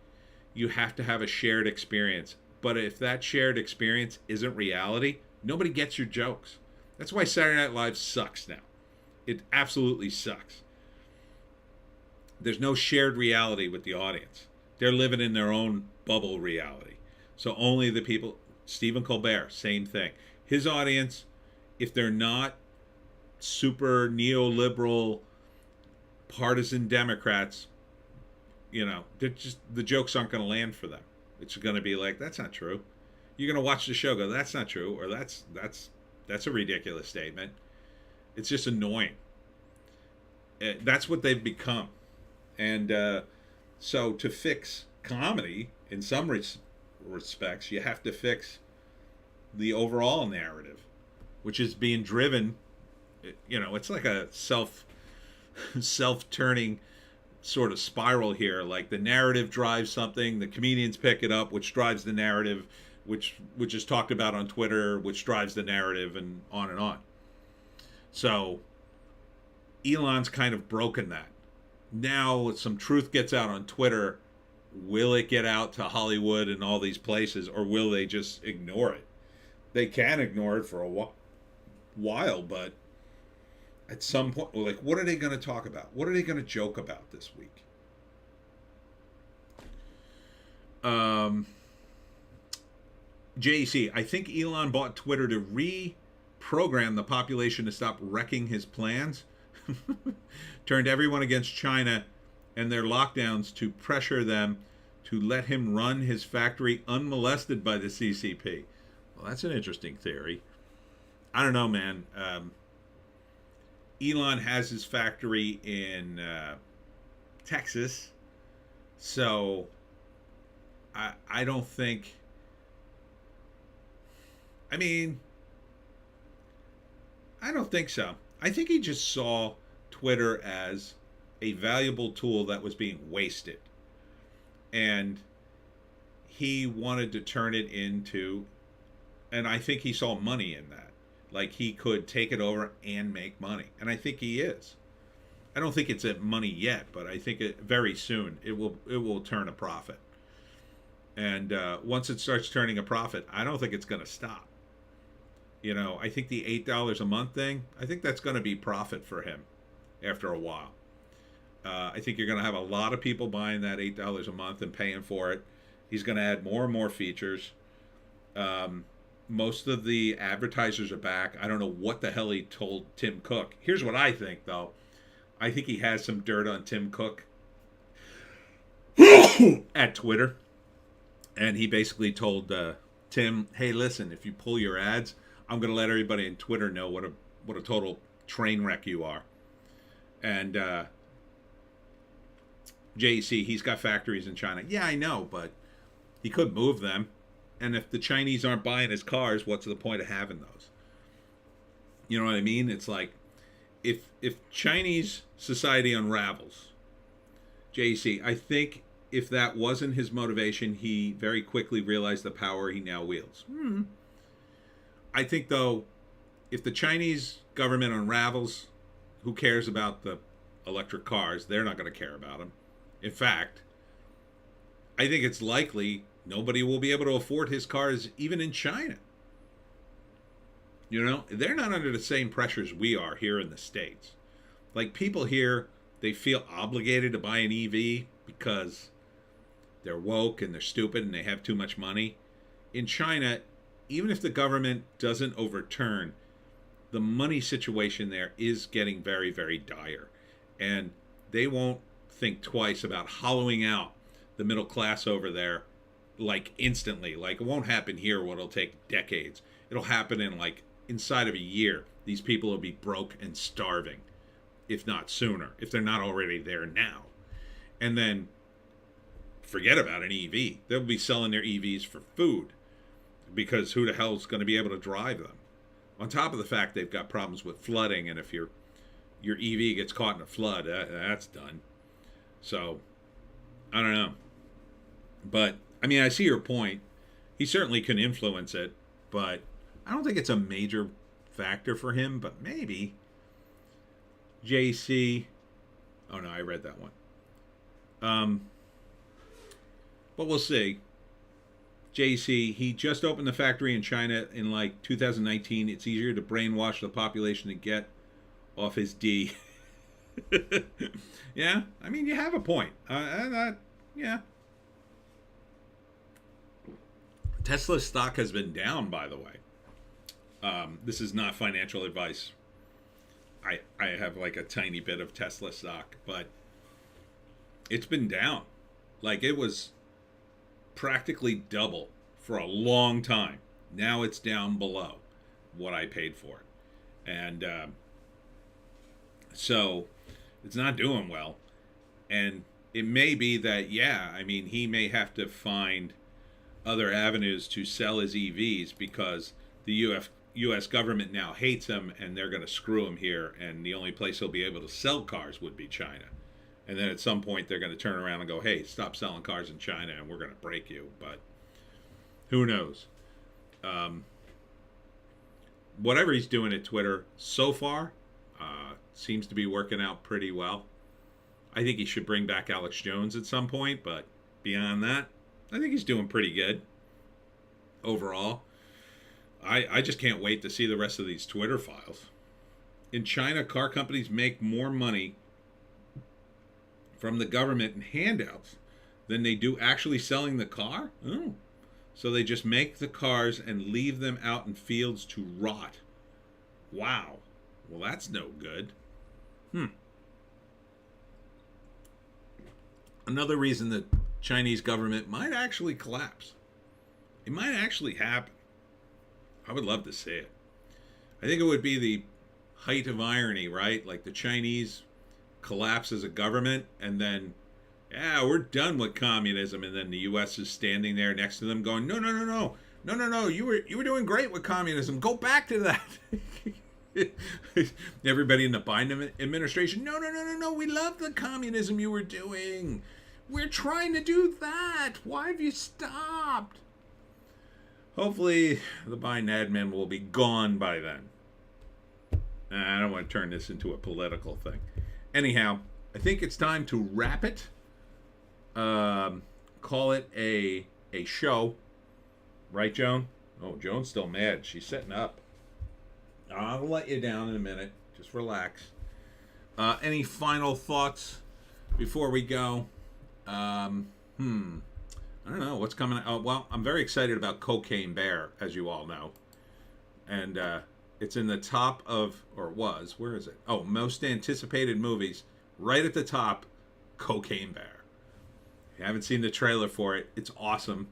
you have to have a shared experience. But if that shared experience isn't reality, nobody gets your jokes. That's why Saturday Night Live sucks now. It absolutely sucks. There's no shared reality with the audience. They're living in their own bubble reality. So only the people, Stephen Colbert, same thing. His audience, if they're not super neoliberal, partisan Democrats, they're just, the jokes aren't going to land for them. It's going to be like, that's not true. You're going to watch the show, go, that's not true, or that's a ridiculous statement. It's just annoying. That's what they've become. And so to fix comedy, in some respects, you have to fix the overall narrative, which is being driven, it's like a self-turning sort of spiral here. Like the narrative drives something, the comedians pick it up, which drives the narrative, which is talked about on Twitter, which drives the narrative, and on and on. So Elon's kind of broken that. Now some truth gets out on Twitter. Will it get out to Hollywood and all these places, or will they just ignore it? They can ignore it for a while, but at some point, like, what are they going to talk about? What are they going to joke about this week? JC, I think Elon bought Twitter to reprogram the population to stop wrecking his plans. Turned everyone against China and their lockdowns to pressure them to let him run his factory unmolested by the CCP. Well, that's an interesting theory. I don't know, man. Elon has his factory in Texas, so I don't think... I don't think so. I think he just saw Twitter as a valuable tool that was being wasted. And he wanted to turn it into... And I think he saw money in that. Like, he could take it over and make money. And I think he is. I don't think it's at money yet, but I think very soon it will turn a profit. And once it starts turning a profit, I don't think it's going to stop. I think the $8 a month thing, I think that's going to be profit for him after a while. I think you're going to have a lot of people buying that $8 a month and paying for it. He's going to add more and more features. Most of the advertisers are back. I don't know what the hell he told Tim Cook. Here's what I think, though. I think he has some dirt on Tim Cook. at Twitter, and he basically told Tim, "Hey, listen, if you pull your ads, I'm going to let everybody on Twitter know what a total train wreck you are." And JC, he's got factories in China. Yeah, I know, but he could move them. And if the Chinese aren't buying his cars, what's the point of having those? You know what I mean? It's like, if Chinese society unravels, JC, I think if that wasn't his motivation, he very quickly realized the power he now wields. I think, though, if the Chinese government unravels, who cares about the electric cars? They're not going to care about them. In fact, I think it's likely nobody will be able to afford his cars even in China. You know, they're not under the same pressures we are here in the States. Like, people here, they feel obligated to buy an EV because they're woke and they're stupid and they have too much money. In China, even if the government doesn't overturn, the money situation there is getting very, very dire. And they won't think twice about hollowing out the middle class over there, like, instantly. Like, it won't happen here where it'll take decades. It'll happen in, like, inside of a year. These people will be broke and starving, if not sooner, if they're not already there now. And then forget about an EV. They'll be selling their EVs for food, because who the hell's going to be able to drive them? On top of the fact they've got problems with flooding, and if your EV gets caught in a flood, that's done. So, I don't know. But, I mean, I see your point. He certainly can influence it, but I don't think it's a major factor for him, but maybe. JC. Oh, no, I read that one. But we'll see. JC, he just opened the factory in China in like 2019. It's easier to brainwash the population to get off his D. Yeah, I mean, you have a point. Yeah. Tesla stock has been down, by the way. This is not financial advice. I have like a tiny bit of Tesla stock, but it's been down. Like, it was practically double for a long time. Now it's down below what I paid for it. And so it's not doing well. And it may be that, yeah, I mean, he may have to find other avenues to sell his EVs because the U.S. government now hates him and they're going to screw him here. And the only place he'll be able to sell cars would be China. And then at some point they're going to turn around and go, hey, stop selling cars in China and we're going to break you. But who knows? Whatever he's doing at Twitter so far seems to be working out pretty well. I think he should bring back Alex Jones at some point, but beyond that, I think he's doing pretty good overall. I just can't wait to see the rest of these Twitter files. In China, car companies make more money from the government in handouts than they do actually selling the car. Oh. So they just make the cars and leave them out in fields to rot. Wow. Well, that's no good. Another reason the Chinese government might actually collapse. It might actually happen. I would love to see it. I think it would be the height of irony, right? Like the Chinese collapse as a government, and then, yeah, we're done with communism, and then the U.S. is standing there next to them going, no, you were doing great with communism. Go back to that. Everybody in the Biden administration, no, we love the communism you were doing. We're trying to do that. Why have you stopped? Hopefully the Biden admin will be gone by then. I don't want to turn this into a political thing. Anyhow, I think it's time to wrap it. Call it a show. Right, Joan? Oh, Joan's still mad. She's setting up. I'll let you down in a minute. Just relax. Any final thoughts before we go? I don't know. What's coming? Oh, well, I'm very excited about Cocaine Bear, as you all know. And it's in the top of, or was, where is it? Oh, most anticipated movies. Right at the top, Cocaine Bear. If you haven't seen the trailer for it, it's awesome.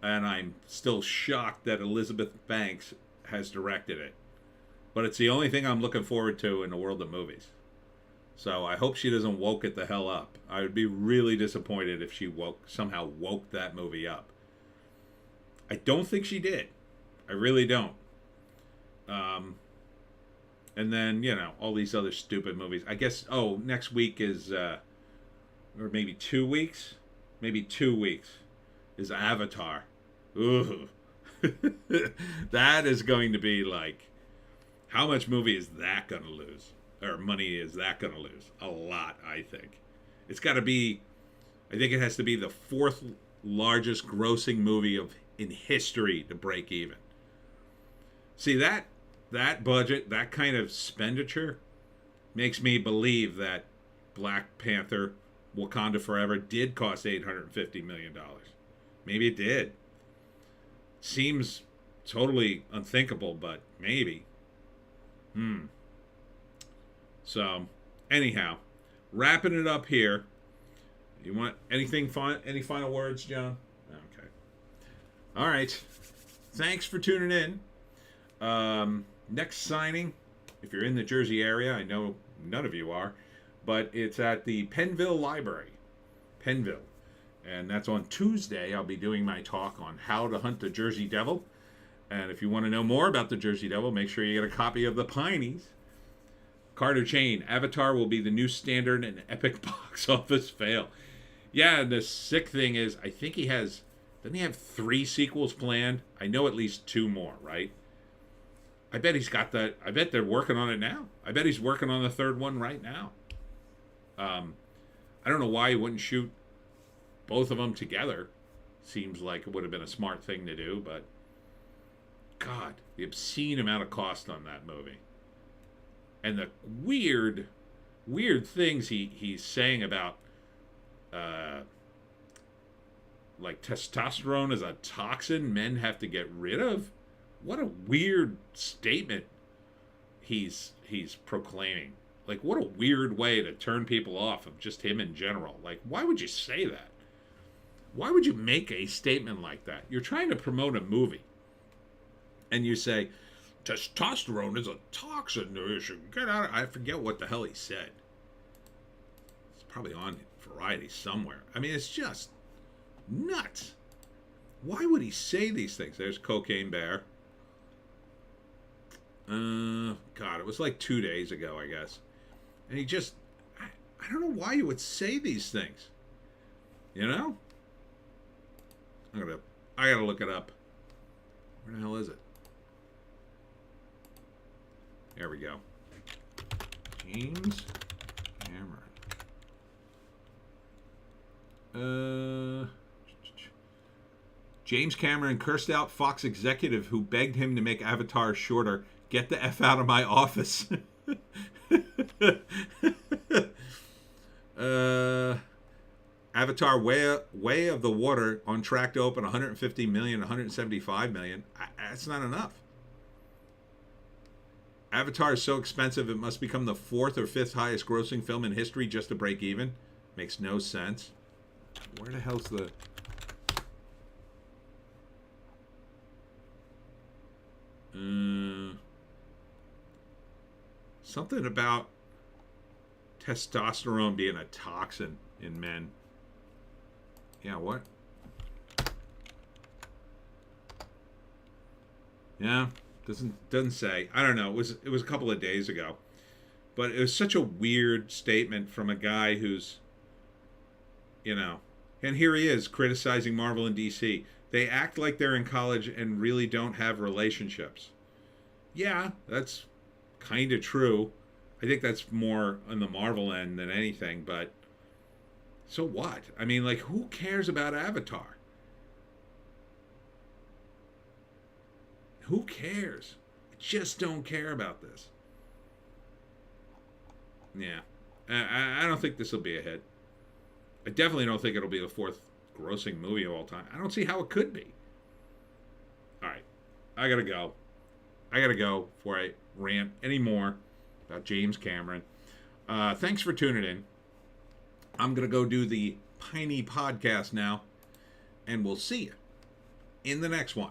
And I'm still shocked that Elizabeth Banks has directed it. But it's the only thing I'm looking forward to in the world of movies. So I hope she doesn't woke it the hell up. I would be really disappointed if she somehow woke that movie up. I don't think she did. I really don't. And then, all these other stupid movies. I guess, next week is, or maybe 2 weeks? Maybe 2 weeks is Avatar. Ooh. That is going to be like, how much movie is that going to lose? Or money is that going to lose? A lot, I think. It's got to be, I think it has to be the fourth largest grossing movie in history to break even. See, that budget, that kind of expenditure makes me believe that Black Panther, Wakanda Forever did cost $850 million. Maybe it did. Seems totally unthinkable, but maybe. So, anyhow, wrapping it up here. You want anything any final words, John? Okay. All right. Thanks for tuning in. Next signing, if you're in the Jersey area, I know none of you are, but it's at the Pennville Library. Pennville. And that's on Tuesday. I'll be doing my talk on how to hunt the Jersey Devil. And if you want to know more about the Jersey Devil, make sure you get a copy of the Pineys. Carter Chain, Avatar will be the new standard and epic box office fail. Yeah, and the sick thing is, I think doesn't he have 3 sequels planned? I know at least 2 more, right? I bet he's got that. I bet they're working on it now. I bet he's working on the 3rd one right now. I don't know why he wouldn't shoot both of them together. Seems like it would have been a smart thing to do, but God, the obscene amount of cost on that movie. And the weird things he's saying about like testosterone is a toxin men have to get rid of. What a weird statement he's proclaiming. Like, what a weird way to turn people off of just him in general. Like, why would you say that? Why would you make a statement like that? You're trying to promote a movie. And you say, testosterone is a toxin. You should get out. I forget what the hell he said. It's probably on Variety somewhere. I mean, it's just nuts. Why would he say these things? There's Cocaine Bear. God, it was like 2 days ago, I guess. And he just, I don't know why you would say these things. You know? I gotta look it up. Where the hell is it? There we go. James Cameron. James Cameron cursed out Fox executive who begged him to make Avatar shorter. Get the F out of my office. Avatar Way of the Water on track to open 150 million, 175 million. That's not enough. Avatar is so expensive it must become the 4th or 5th highest grossing film in history just to break even. Makes no sense. Where the hell's the... Something about testosterone being a toxin in men. Yeah, what? Yeah, doesn't say. I don't know. It was a couple of days ago, but it was such a weird statement from a guy who's, and here he is criticizing Marvel and DC. They act like they're in college and really don't have relationships. Yeah, that's kind of true. I think that's more on the Marvel end than anything, but so what? I mean, like, who cares about Avatar? Who cares? I just don't care about this. Yeah. I don't think this will be a hit. I definitely don't think it'll be the 4th grossing movie of all time. I don't see how it could be. All right. I gotta go before I rant anymore about James Cameron. Thanks for tuning in. I'm gonna go do the Piney podcast now. And we'll see you in the next one.